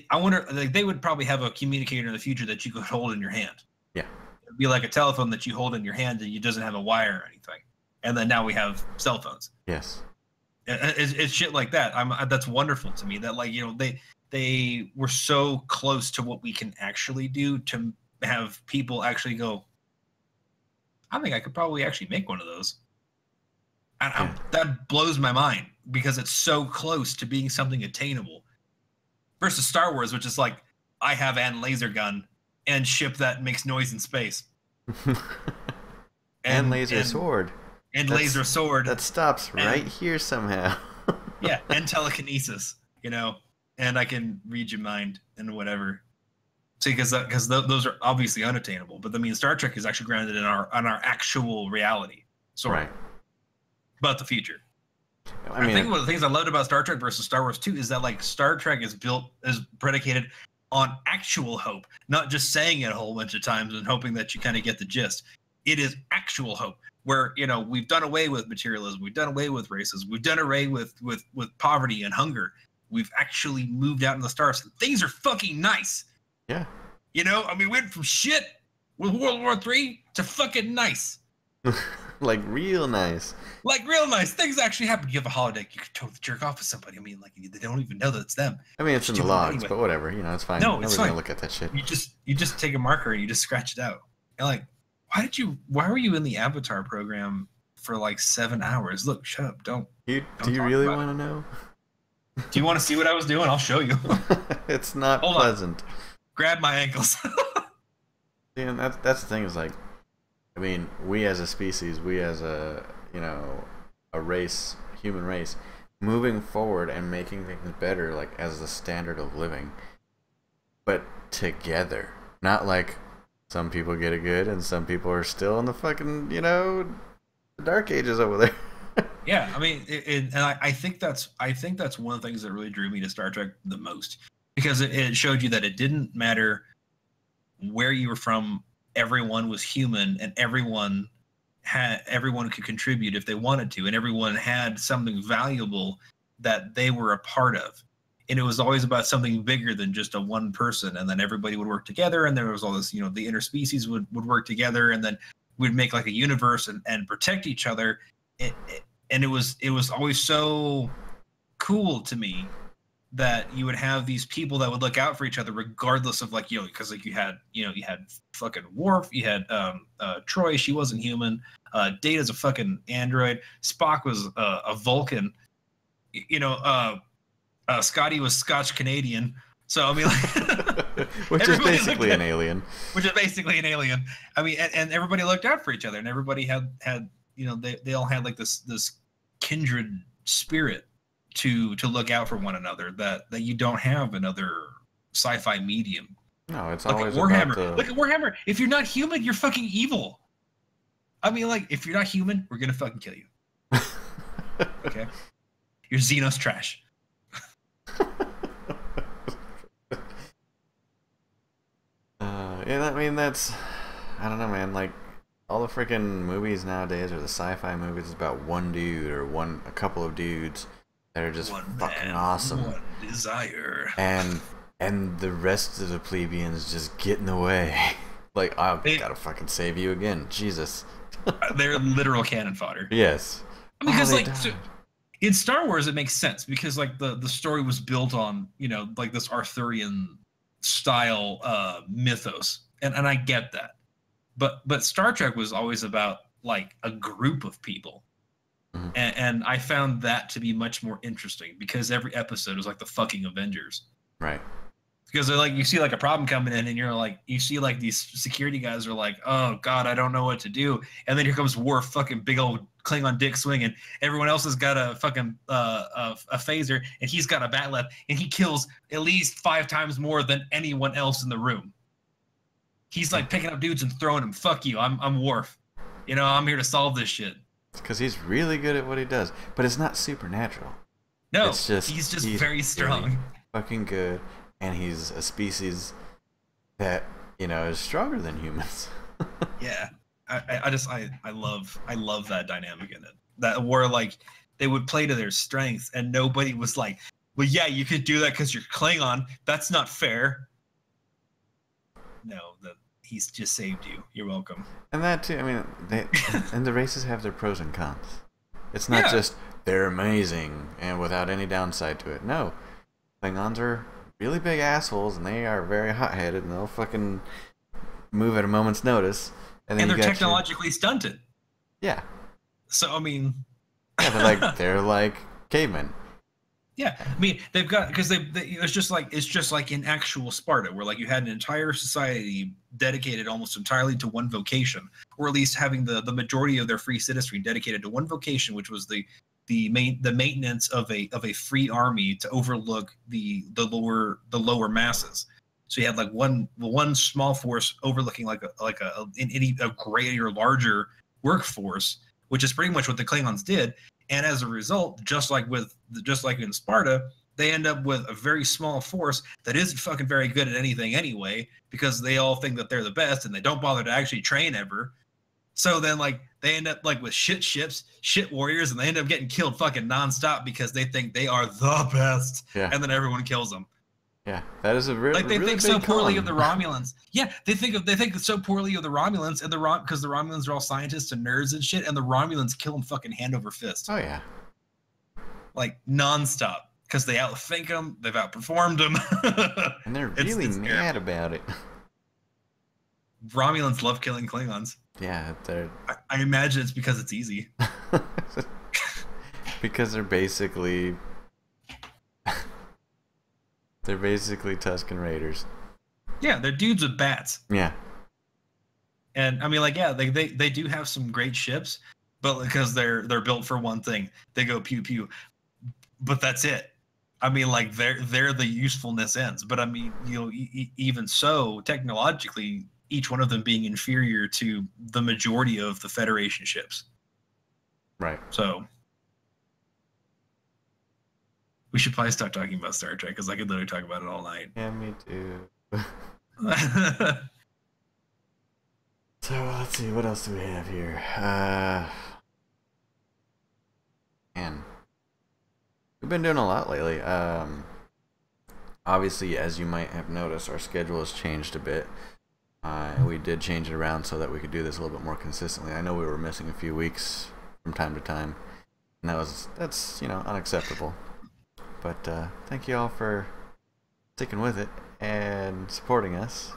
I wonder, like, they would probably have a communicator in the future that you could hold in your hand. Yeah. It'd be like a telephone that you hold in your hand and it doesn't have a wire or anything. And then now we have cell phones. Yes. It's shit like that. That's wonderful to me. That, like, you know, they were so close to what we can actually do to have people actually go, I think I could probably actually make one of those. And that blows my mind because it's so close to being something attainable. Versus Star Wars, which is like, I have an laser gun and ship that makes noise in space. and laser sword. And laser sword. That stops right here somehow. Yeah, and telekinesis, you know, and I can read your mind and whatever. See, because those are obviously unattainable. But I mean, Star Trek is actually grounded in our actual reality, sort of, about the future. I think one of the things I loved about Star Trek versus Star Wars 2 is that, like, Star Trek is predicated on actual hope, not just saying it a whole bunch of times and hoping that you kind of get the gist. It is actual hope, where, you know, we've done away with materialism, we've done away with racism, we've done away with poverty and hunger. We've actually moved out in the stars. And things are fucking nice. Yeah. You know, I mean, we went from shit with World War III to fucking nice. Like real nice. Like real nice. Things actually happen. You have a holiday, you can totally jerk off with somebody. I mean, like, they don't even know that it's them. I mean, it's in the logs, anyway. But whatever. You know, it's fine. No, it's fine. Gonna look at that shit. You just take a marker and you just scratch it out. And like, why were you in the Avatar program for like 7 hours? Look, shut up. Don't do you really want to know? Do you want to see what I was doing? I'll show you. It's not pleasant. Grab my ankles. Yeah, and that's the thing, is like, I mean, we as a species, we as a, you know, a race, human race, moving forward and making things better, like, as the standard of living, but together. Not like some people get it good and some people are still in the fucking, you know, the dark ages over there. Yeah, I mean, and I think that's one of the things that really drew me to Star Trek the most, because it showed you that it didn't matter where you were from. Everyone was human, and everyone could contribute if they wanted to, and everyone had something valuable that they were a part of. And it was always about something bigger than just a one person, and then everybody would work together, and there was all this, you know, the interspecies would work together, and then we'd make like a universe and protect each other. And it was always so cool to me that you would have these people that would look out for each other regardless of, like, you know, because like you had fucking Worf, you had Troy, she wasn't human, Data's a fucking android, Spock was a Vulcan, you know, Scotty was Scotch Canadian. So I mean, like, which is basically an alien. Which is basically an alien. I mean, and everybody looked out for each other, and everybody had you know, they all had like this kindred spirit to look out for one another that you don't have in other sci-fi medium. No, it's look always at Warhammer. about Look at Warhammer. If you're not human, you're fucking evil. I mean, like, if you're not human, we're gonna fucking kill you. Okay, you're Xenos trash. Yeah, I mean, I don't know, man. Like, all the freaking movies nowadays, or the sci-fi movies, is about one dude or a couple of dudes that are just fucking awesome. One desire. And the rest of the plebeians just get in the way. Like, I gotta fucking save you again, Jesus. They're literal cannon fodder. Yes. Because in Star Wars, it makes sense because, like, the story was built on, you know, like this Arthurian style mythos, and I get that. But Star Trek was always about, like, a group of people. Mm-hmm. And I found that to be much more interesting because every episode was like the fucking Avengers. Right. Because they're like, you see like a problem coming in and you're like, you see like these security guys are like, oh God, I don't know what to do. And then here comes Worf, fucking big old Klingon dick swinging. Everyone else has got a fucking a phaser, and he's got a bat left, and he kills at least 5 times more than anyone else in the room. He's like picking up dudes and throwing them. Fuck you. I'm Worf. You know, I'm here to solve this shit. Because he's really good at what he does, but it's not supernatural. No, it's just he's very strong. Really fucking good, and he's a species that, you know, is stronger than humans. Yeah, I love that dynamic in it. That where like they would play to their strengths, and nobody was like, "Well, yeah, you could do that because you're Klingon. That's not fair." No, he's just saved you. You're welcome. And that too. I mean, and the races have their pros and cons. It's not just they're amazing and without any downside to it. No, Klingons are really big assholes, and they are very hot-headed, and they'll fucking move at a moment's notice. And then they're technologically stunted. Yeah. So I mean, yeah, they're like cavemen. Yeah, I mean they've got because it's just like in actual Sparta, where like you had an entire society dedicated almost entirely to one vocation, or at least having the majority of their free citizenry dedicated to one vocation, which was the maintenance of a free army to overlook the lower masses. So you had like one small force overlooking like a greater, larger workforce, which is pretty much what the Klingons did. And as a result, just like in Sparta, they end up with a very small force that isn't fucking very good at anything anyway, because they all think that they're the best and they don't bother to actually train ever. So then like they end up like with shit ships, shit warriors, and they end up getting killed fucking nonstop because they think they are the best. Yeah. And then everyone kills them. Yeah, that is a really like they really think so poorly of the con. Romulans. Yeah, they think so poorly of the Romulans, and because the Romulans are all scientists and nerds and shit, and the Romulans kill them fucking hand over fist. Oh yeah, like nonstop because they outthink them, they've outperformed them, and they're really mad about it. Romulans love killing Klingons. Yeah, they're. I imagine it's because it's easy. Because they're basically. They're basically Tusken Raiders. Yeah, they're dudes with bats. Yeah. And I mean, like, yeah, they do have some great ships, but because they're built for one thing, they go pew pew. But that's it. I mean, like they're the usefulness ends. But I mean, you know, even so, technologically, each one of them being inferior to the majority of the Federation ships. Right. So. We should probably stop talking about Star Trek because I could literally talk about it all night. Yeah, me too. So let's see, what else do we have here? Man, we've been doing a lot lately. Obviously, as you might have noticed, our schedule has changed a bit. We did change it around so that we could do this a little bit more consistently. I know we were missing a few weeks from time to time, and that's you know, unacceptable. But thank you all for sticking with it and supporting us.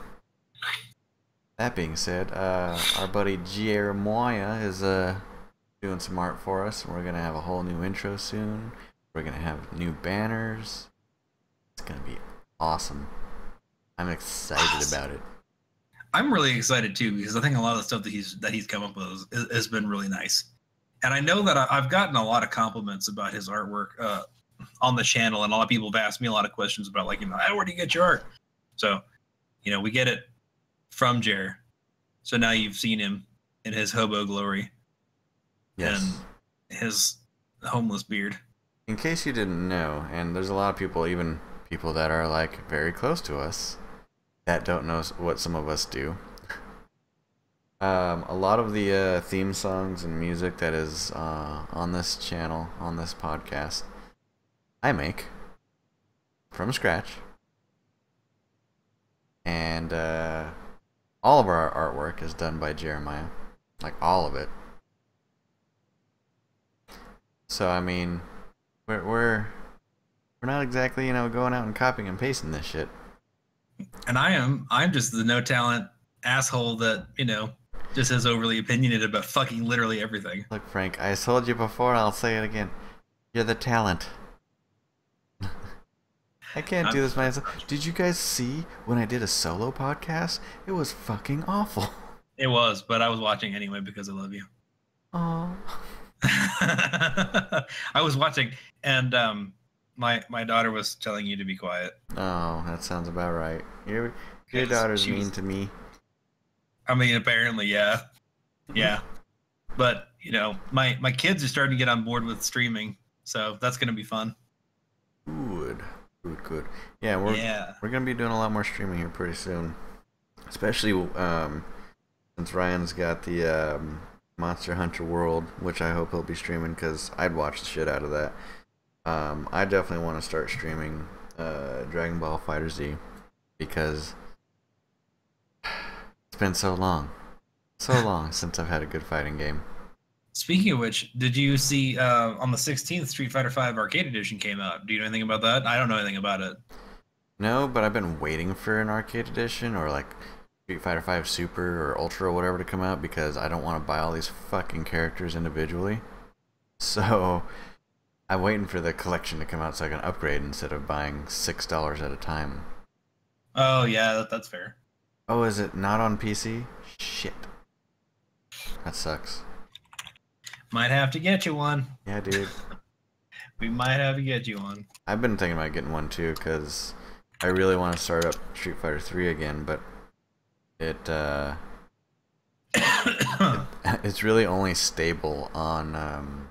That being said, our buddy Jeremiah is doing some art for us, and we're gonna have a whole new intro soon. We're gonna have new banners. It's gonna be awesome. I'm excited about it. I'm really excited too because I think a lot of the stuff that he's come up with has been really nice. And I know that I've gotten a lot of compliments about his artwork on the channel, and a lot of people have asked me a lot of questions about, like, you know, where do you get your art? So, you know, we get it from Jer. So now you've seen him in his hobo glory. Yes. And his homeless beard. In case you didn't know, and there's a lot of people, even people that are like very close to us, that don't know what some of us do. A lot of the theme songs and music that is on this channel, on this podcast, I make from scratch, and all of our artwork is done by Jeremiah, like all of it. So I mean, we're not exactly, you know, going out and copying and pasting this shit. And I'm just the no talent asshole that, you know, just is overly opinionated about fucking literally everything. Look, Frank, I told you before, I'll say it again. You're the talent. I can't do this myself. Did you guys see when I did a solo podcast? It was fucking awful. It was, but I was watching anyway because I love you. Oh. I was watching, and my daughter was telling you to be quiet. Oh, that sounds about right. Your daughter's mean to me. I mean, apparently, yeah, yeah. But you know, my kids are starting to get on board with streaming, so that's gonna be fun. Good, good. Yeah, Yeah. we're gonna be doing a lot more streaming here pretty soon, especially since Ryan's got the Monster Hunter World, which I hope he'll be streaming because I'd watch the shit out of that. I definitely want to start streaming Dragon Ball Fighter Z because it's been so long since I've had a good fighting game. Speaking of which, did you see on the 16th Street Fighter V Arcade Edition came out? Do you know anything about that? I don't know anything about it. No, but I've been waiting for an arcade edition or like Street Fighter V Super or Ultra or whatever to come out because I don't want to buy all these fucking characters individually. So I'm waiting for the collection to come out so I can upgrade instead of buying $6 at a time. Oh yeah, that's fair. Oh, is it not on PC? Shit. That sucks. Might have to get you one. Yeah, dude. We might have to get you one. I've been thinking about getting one too because I really want to start up Street Fighter 3 again, but it's really only stable on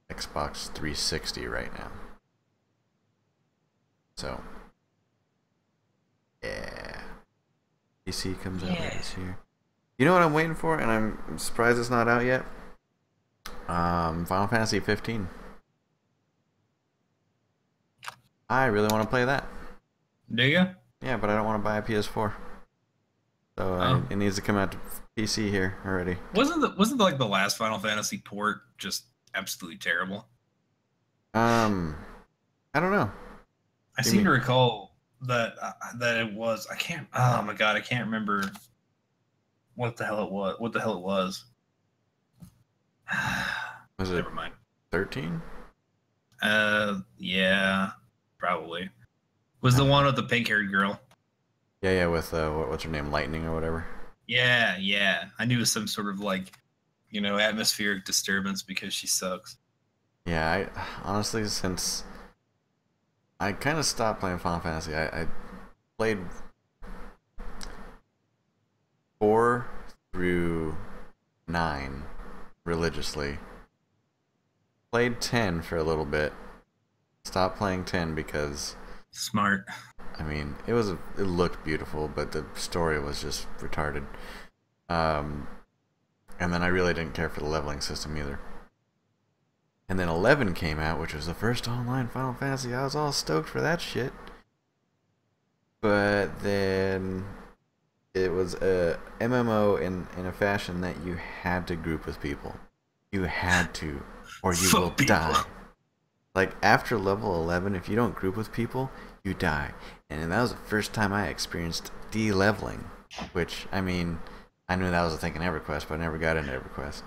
Xbox 360 right now. So, yeah. PC comes out this year. You know what I'm waiting for, and I'm surprised it's not out yet? Final Fantasy 15. I really want to play that. Do you? Yeah, but I don't want to buy a PS4. So it needs to come out to PC here already. Wasn't like the last Final Fantasy port just absolutely terrible? I don't know. I seem to recall that it was. I can't. Oh my god, I can't remember what the hell it was. What the hell it was? Was it? Never mind. 13? Yeah, probably. Was the one with the pink-haired girl? Yeah, with what's her name, Lightning or whatever. Yeah. I knew it was some sort of like, atmospheric disturbance because she sucks. Yeah, I honestly, since I kind of stopped playing Final Fantasy, I played 4 through 9 religiously. Played 10 for a little bit. Stopped playing 10 because smart. I mean, it looked beautiful, but the story was just retarded. And then I really didn't care for the leveling system either. And then 11 came out, which was the first online Final Fantasy. I was all stoked for that shit. But then it was a MMO in a fashion that you had to group with people. You had to, or you will die. Like, after level 11, if you don't group with people, you die. And that was the first time I experienced de-leveling. Which, I mean, I knew that was a thing in EverQuest, but I never got into EverQuest.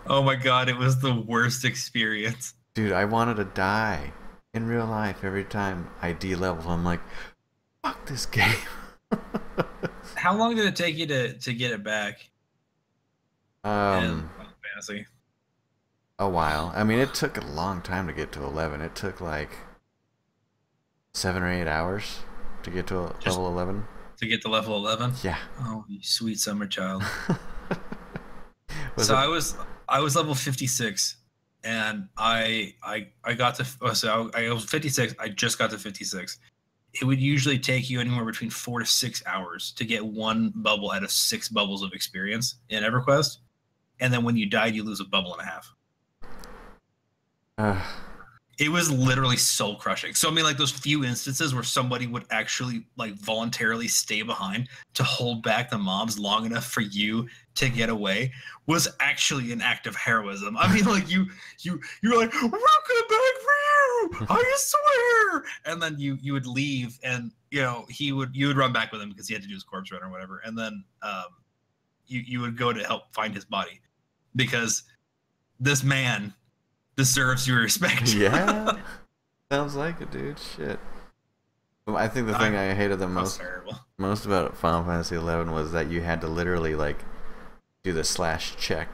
Oh my god, it was the worst experience. Dude, I wanted to die in real life every time I de-leveled. I'm like, fuck this game. How long did it take you to get it back? Final Fantasy. A while. I mean, it took a long time to get to 11. It took like 7 or 8 hours to get to level 11. To get to level 11? Yeah. Oh, you sweet summer child. So I was level 56, and I got to I was 56. I just got to 56. It would usually take you anywhere between 4 to 6 hours to get one bubble out of 6 bubbles of experience in EverQuest, and then when you died, you lose a bubble and a half. It was literally soul crushing. So I mean, like those few instances where somebody would actually like voluntarily stay behind to hold back the mobs long enough for you to get away was actually an act of heroism. I mean, like you're like, we're coming back for you, I swear. And then you would leave, and you would run back with him because he had to do his corpse run or whatever. And then you would go to help find his body because this man deserves your respect. Yeah. Sounds like it, dude. Shit. I think the thing I hated the most about Final Fantasy 11 was that you had to literally like do the /check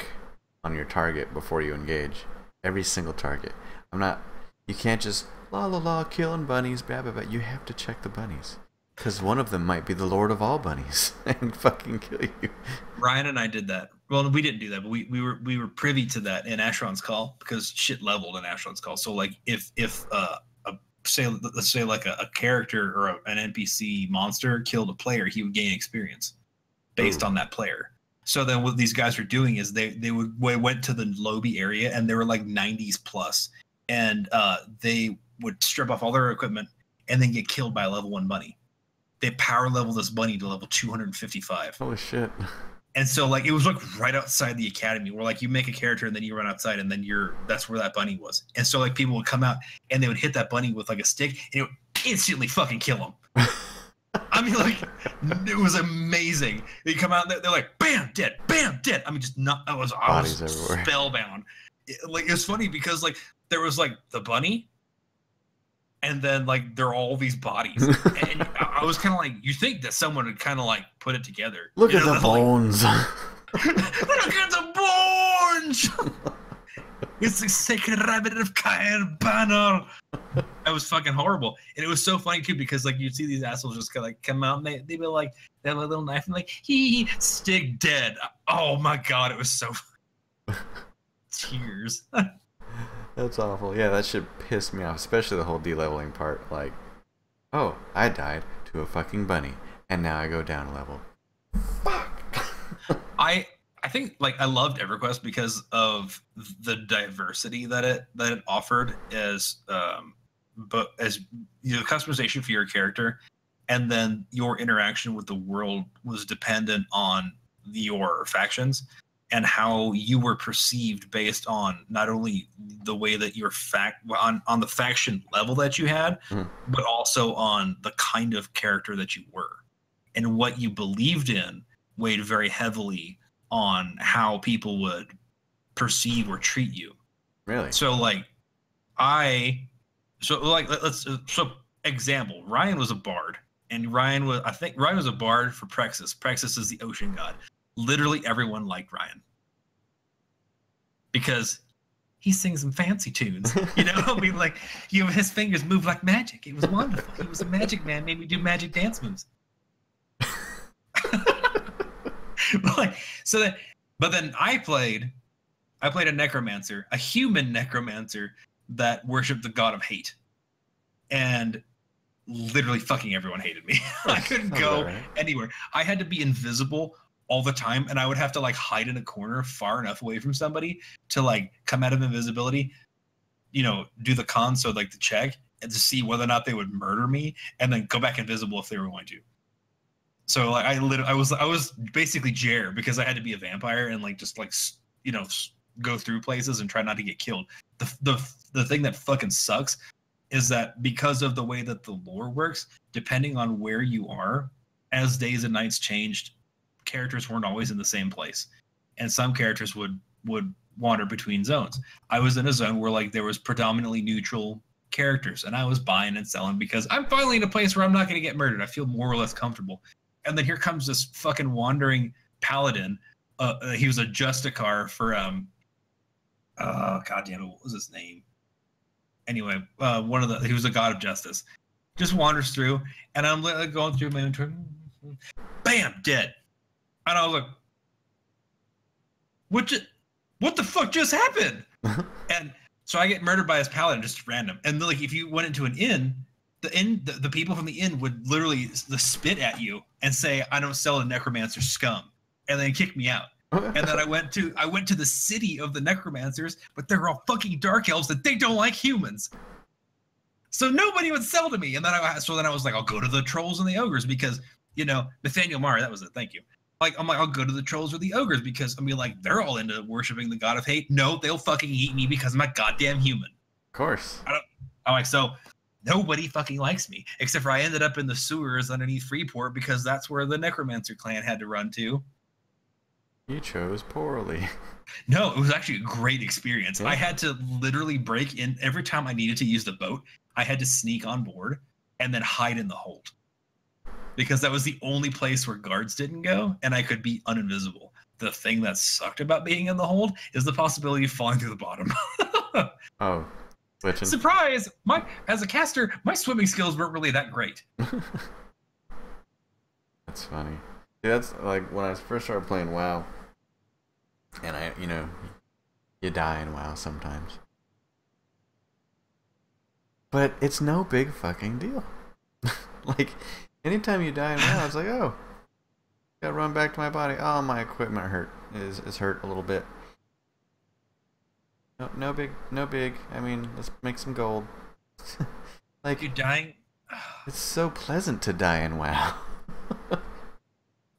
on your target before you engage. Every single target. You can't just la la la killing bunnies, blah blah blah. You have to check the bunnies. Because one of them might be the Lord of all bunnies and fucking kill you. Ryan and I did that. Well, we didn't do that, but we were privy to that in Asheron's Call because shit leveled in Asheron's Call. So like if let's say like a character or an NPC monster killed a player, he would gain experience based on that player. So then what these guys were doing is they went to the lobby area and they were like 90s plus, and they would strip off all their equipment and then get killed by a level 1 bunny. They power level this bunny to level 255. Holy shit. And so like it was like right outside the academy where like you make a character and then you run outside and then that's where that bunny was. And so like people would come out and they would hit that bunny with like a stick and it would instantly fucking kill him. I mean, like, it was amazing. They come out and they're like, bam, dead, bam, dead. I mean, just not, I was spellbound. Like, it's funny because like there was like the bunny, and then like there are all these bodies, and I was kind of like, you think that someone would kind of like put it together? Look at the bones. Look at the bones. It's the sacred rabbit of Kyle Banner. That was fucking horrible, and it was so funny too because like you'd see these assholes just kind of like come out and they'd be like, they have a little knife and like he stick dead. Oh my god, it was so tears. That's awful. Yeah, that shit pissed me off, especially the whole de-leveling part. Like, oh, I died to a fucking bunny, and now I go down a level. Fuck. I think like I loved EverQuest because of the diversity that it offered as but as you know, customization for your character, and then your interaction with the world was dependent on your factions and how you were perceived based on not only the way that your on the faction level that you had, but also on the kind of character that you were, and what you believed in weighed very heavily on how people would perceive or treat you. Really? So like example, Ryan was a bard, and Ryan was a bard for Prexus. Prexus is the ocean god. Literally everyone liked Ryan because he sings some fancy tunes. You know, I mean, like, you know, his fingers move like magic. It was wonderful. He was a magic man, made me do magic dance moves. But then I played a necromancer, a human necromancer that worshipped the god of hate, and literally fucking everyone hated me. I couldn't go anywhere. I had to be invisible all the time, and I would have to like hide in a corner far enough away from somebody to like come out of invisibility, you know, do the con, so like to check and to see whether or not they would murder me, and then go back invisible if they were going to. So like I was basically Jer because I had to be a vampire and like just like, you know, go through places and try not to get killed. The thing that fucking sucks is that because of the way that the lore works, depending on where you are, as days and nights changed, characters weren't always in the same place, and some characters would wander between zones. I was in a zone where like there was predominantly neutral characters, and I was buying and selling because I'm finally in a place where I'm not going to get murdered. I feel more or less comfortable. And then here comes this fucking wandering paladin. He was a Justicar for goddamn, what was his name? Anyway, he was a god of justice. Just wanders through, and I'm like going through my inventory. Bam, dead. And I was like, what the fuck just happened? And so I get murdered by his paladin, just random. And like if you went into an inn, the people from the inn would literally spit at you and say, "I don't sell to necromancer scum," and then kick me out. And then I went to the city of the necromancers, but they're all fucking dark elves that they don't like humans. So nobody would sell to me. And then I was like, I'll go to the trolls and the ogres because, you know, Nathaniel Mara, that was it. Thank you. I'm like, I'll go to the trolls or the ogres because I mean, like, they're all into worshiping the god of hate. No, they'll fucking eat me because I'm a goddamn human. Of course. I'm like, so nobody fucking likes me, except for I ended up in the sewers underneath Freeport because that's where the Necromancer clan had to run to. You chose poorly. No, it was actually a great experience. Yeah. I had to literally break in every time I needed to use the boat. I had to sneak on board and then hide in the hold because that was the only place where guards didn't go, and I could be uninvisible. The thing that sucked about being in the hold is the possibility of falling through the bottom. Oh. Surprise! As a caster, my swimming skills weren't really that great. That's funny. See, that's like when I first started playing WoW, and you die in WoW sometimes, but it's no big fucking deal. Like, anytime you die in WoW, it's like, oh, gotta run back to my body. Oh, my equipment is hurt a little bit. No, no big. I mean, let's make some gold. Like, You're dying. it's so pleasant to die in WoW.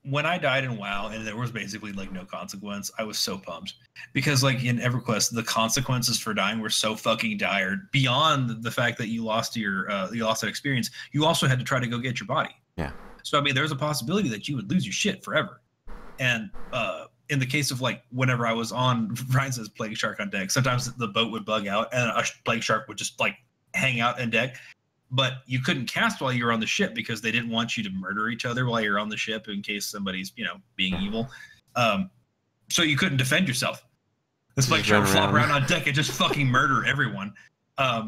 When I died in WoW and there was basically like no consequence, I was so pumped because like in EverQuest, the consequences for dying were so fucking dire. Beyond the fact that you lost that experience, you also had to try to go get your body. Yeah. So I mean, there's a possibility that you would lose your shit forever. And in the case of like whenever I was on Ryan says Plague Shark on deck, sometimes the boat would bug out and a Plague Shark would just like hang out on deck. But you couldn't cast while you were on the ship because they didn't want you to murder each other while you're on the ship in case somebody's, being evil. So you couldn't defend yourself. This Plague Shark would flop around on deck and just fucking murder everyone. I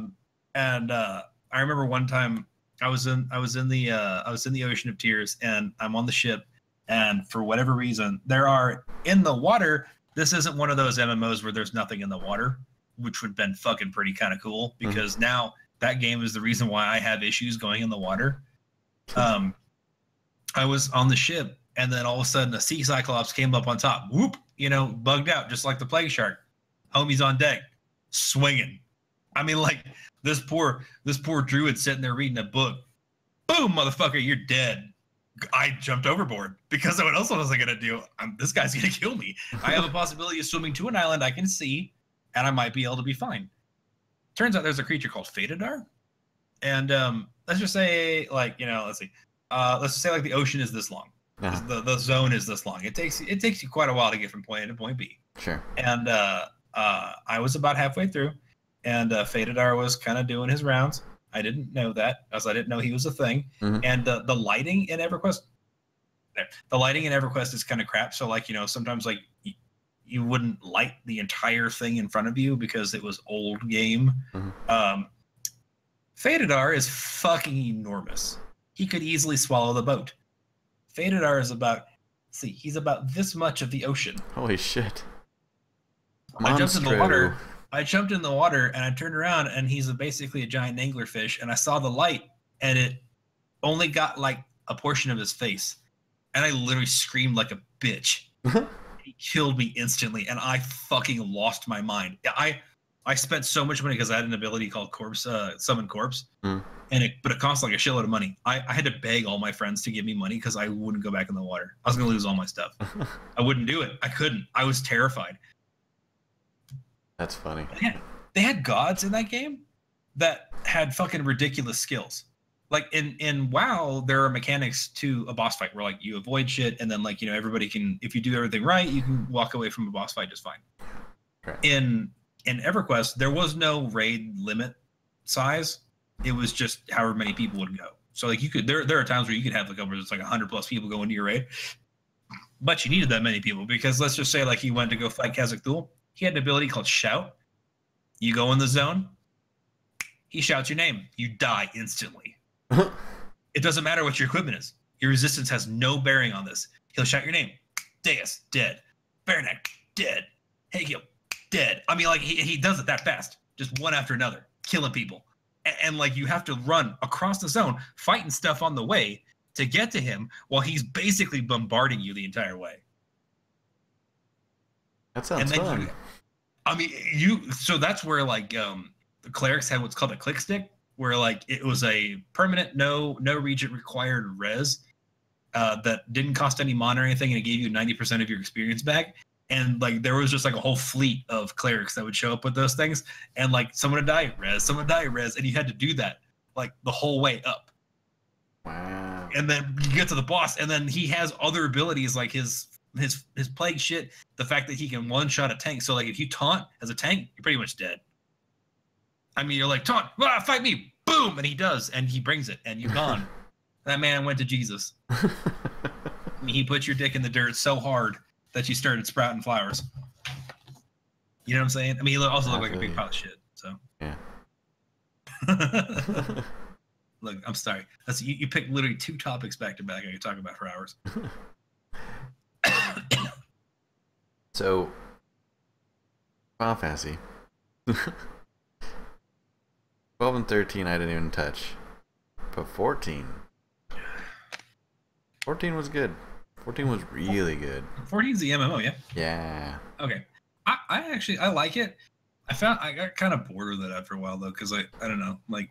remember one time I was in the Ocean of Tears and I'm on the ship, and for whatever reason there are in the water. This isn't one of those MMOs where there's nothing in the water, which would have been fucking pretty kind of cool because now that game is the reason why I have issues going in the water. I was on the ship, and then all of a sudden a sea cyclops came up on top. Whoop! Bugged out, just like the Plague Shark. Homie's on deck, swinging. I mean, like, this poor druid sitting there reading a book. Boom, motherfucker, you're dead. I jumped overboard because what else was I going to do? This guy's going to kill me. I have a possibility of swimming to an island I can see, and I might be able to be fine. Turns out there's a creature called Fatedar, and let's just say, like, let's just say like the ocean is this long, the zone is this long. It takes you quite a while to get from point A to point B. Sure. And I was about halfway through, and Fatedar was kind of doing his rounds. I didn't know that, as I didn't know he was a thing. And the lighting in EverQuest, is kind of crap. So like sometimes like you wouldn't light the entire thing in front of you because it was old game. Fatedar is fucking enormous. He could easily swallow the boat. Fatedar is he's about this much of the ocean. Holy shit. I jumped in the water and I turned around and he's basically a giant anglerfish, and I saw the light and it only got like a portion of his face. And I literally screamed like a bitch. He killed me instantly, and I fucking lost my mind. I spent so much money because I had an ability called Summon Corpse, but it cost like a shitload of money. I had to beg all my friends to give me money because I wouldn't go back in the water. I was gonna lose all my stuff. I wouldn't do it. I couldn't. I was terrified. That's funny. They had gods in that game that had fucking ridiculous skills. Like in WoW, there are mechanics to a boss fight where like you avoid shit, and then like everybody can, if you do everything right, you can walk away from a boss fight just fine. Right. In EverQuest, there was no raid limit size. It was just however many people would go. So like there are times where you could have like over just like 100+ people go into your raid, but you needed that many people because let's just say like he went to go fight Khazak Thul. He had an ability called Shout. You go in the zone, he shouts your name, you die instantly. It doesn't matter what your equipment is. Your resistance has no bearing on this. He'll shout your name. Deus, dead. Baronek, dead. Hagil, dead. I mean, like, he does it that fast. Just one after another. Killing people. And like, you have to run across the zone, fighting stuff on the way to get to him while he's basically bombarding you the entire way. That sounds fun. So that's where, like, the clerics had what's called a click stick, where like it was a permanent no regent required res that didn't cost any mana or anything, and it gave you 90% of your experience back. And like there was just like a whole fleet of clerics that would show up with those things, and like someone would die res, and you had to do that like the whole way up. Wow. And then you get to the boss, and then he has other abilities like his plague shit, the fact that he can one-shot a tank. So like if you taunt as a tank, you're pretty much dead. I mean, you're like, taunt, fight me, boom, and he does, and he brings it, and you're gone. That man went to Jesus. I mean, he put your dick in the dirt so hard that you started sprouting flowers. You know what I'm saying? I mean, he also looked like a big pile of shit. So yeah. Look, I'm sorry. You picked literally 2 topics back to back I could talk about for hours. So, Final Fantasy. 12 and 13 I didn't even touch. But 14. 14 was good. 14 was really good. 14's the MMO, yeah? Yeah. Okay. I like it. I got kind of bored with it after a while though, because I don't know, like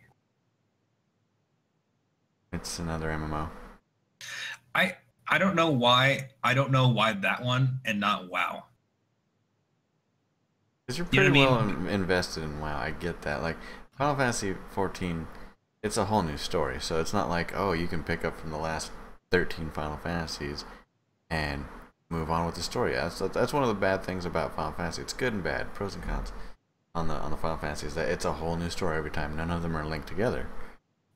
It's another MMO. I don't know why that one and not WoW. Because you're pretty well invested in WoW. I get that. Like Final Fantasy 14, it's a whole new story. So it's not like, oh, you can pick up from the last 13 Final Fantasies and move on with the story. That's one of the bad things about Final Fantasy. It's good and bad, pros and cons on the Final Fantasies. That it's a whole new story every time. None of them are linked together.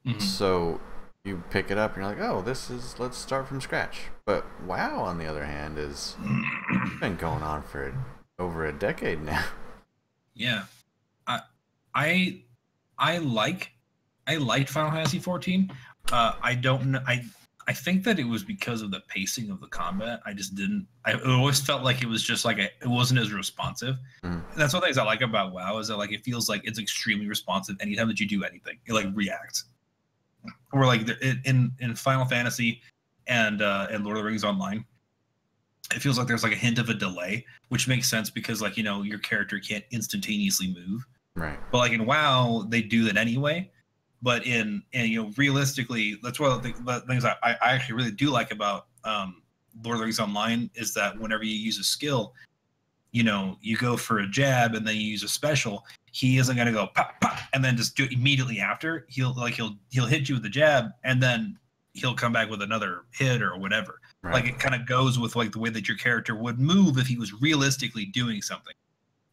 Mm-hmm. So you pick it up and you're like, oh, let's start from scratch. But WoW, on the other hand, is been going on for over a decade now. Yeah, I liked Final Fantasy 14. I don't know. I think that it was because of the pacing of the combat. I just didn't. I always felt like it was just like it wasn't as responsive. And that's one of the things I like about WoW is that like it feels like it's extremely responsive anytime that you do anything. It like reacts. Or like in Final Fantasy and Lord of the Rings Online, it feels like there's like a hint of a delay, which makes sense because like your character can't instantaneously move. Right. But like in WoW, they do that anyway. But realistically, that's one of the things I actually really do like about Lord of the Rings Online is that whenever you use a skill, you go for a jab and then you use a special. He isn't gonna go pop pop and then just do it immediately after. He'll hit you with the jab and then he'll come back with another hit or whatever. Right. Like it kind of goes with like the way that your character would move if he was realistically doing something.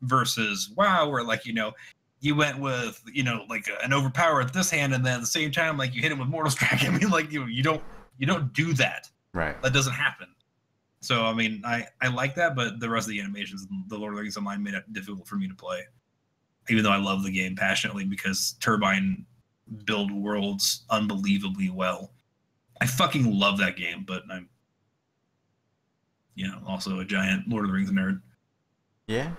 Versus WoW, where like you went with like an overpower at this hand and then at the same time like you hit him with Mortal Strike. I mean like you don't do that. Right. That doesn't happen. So I mean I like that, but the rest of the animations, the Lord of the Rings Online made it difficult for me to play. Even though I love the game passionately because Turbine build worlds unbelievably well. I fucking love that game, but I'm also a giant Lord of the Rings nerd. Yeah.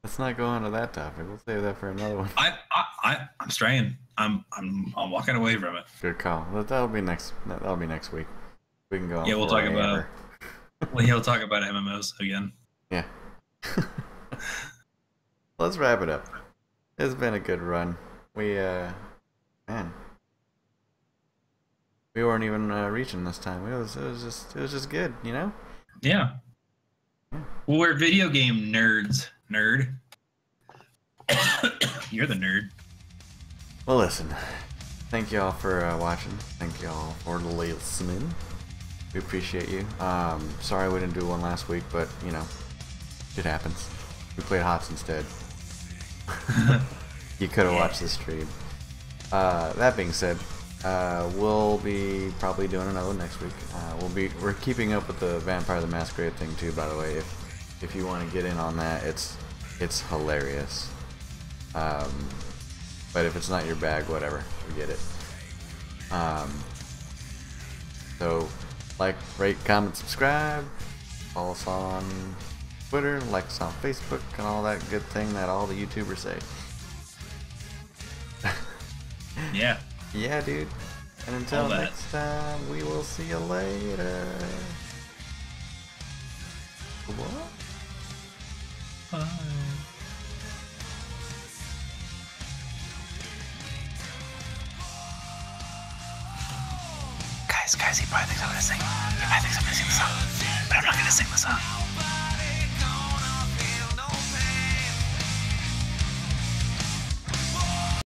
Let's not go on to that topic. We'll save that for another one. I'm straying. I'm walking away from it. Good call. That'll be next week. We can go on. Yeah, we'll talk about he'll talk about MMOs again. Yeah. Let's wrap it up. It's been a good run. We we weren't even reaching this time. It was just good, Yeah. Well, we're video game nerds. Nerd. You're the nerd. Well, listen. Thank y'all for watching. Thank y'all for listening. We appreciate you. Sorry we didn't do one last week, but shit happens. We played HOTS instead. You could have watched the stream. That being said, we'll be probably doing another one next week. We're keeping up with the Vampire the Masquerade thing too, by the way. If you want to get in on that, it's hilarious. But if it's not your bag, whatever, forget it. So like, rate, comment, subscribe. Follow us on Twitter, like us on Facebook, and all that good thing that all the YouTubers say. Yeah. Yeah, dude. And until next time, we will see you later. What? Bye. Guys, he probably thinks I'm gonna sing. He probably thinks I'm gonna sing the song. But I'm not gonna sing the song.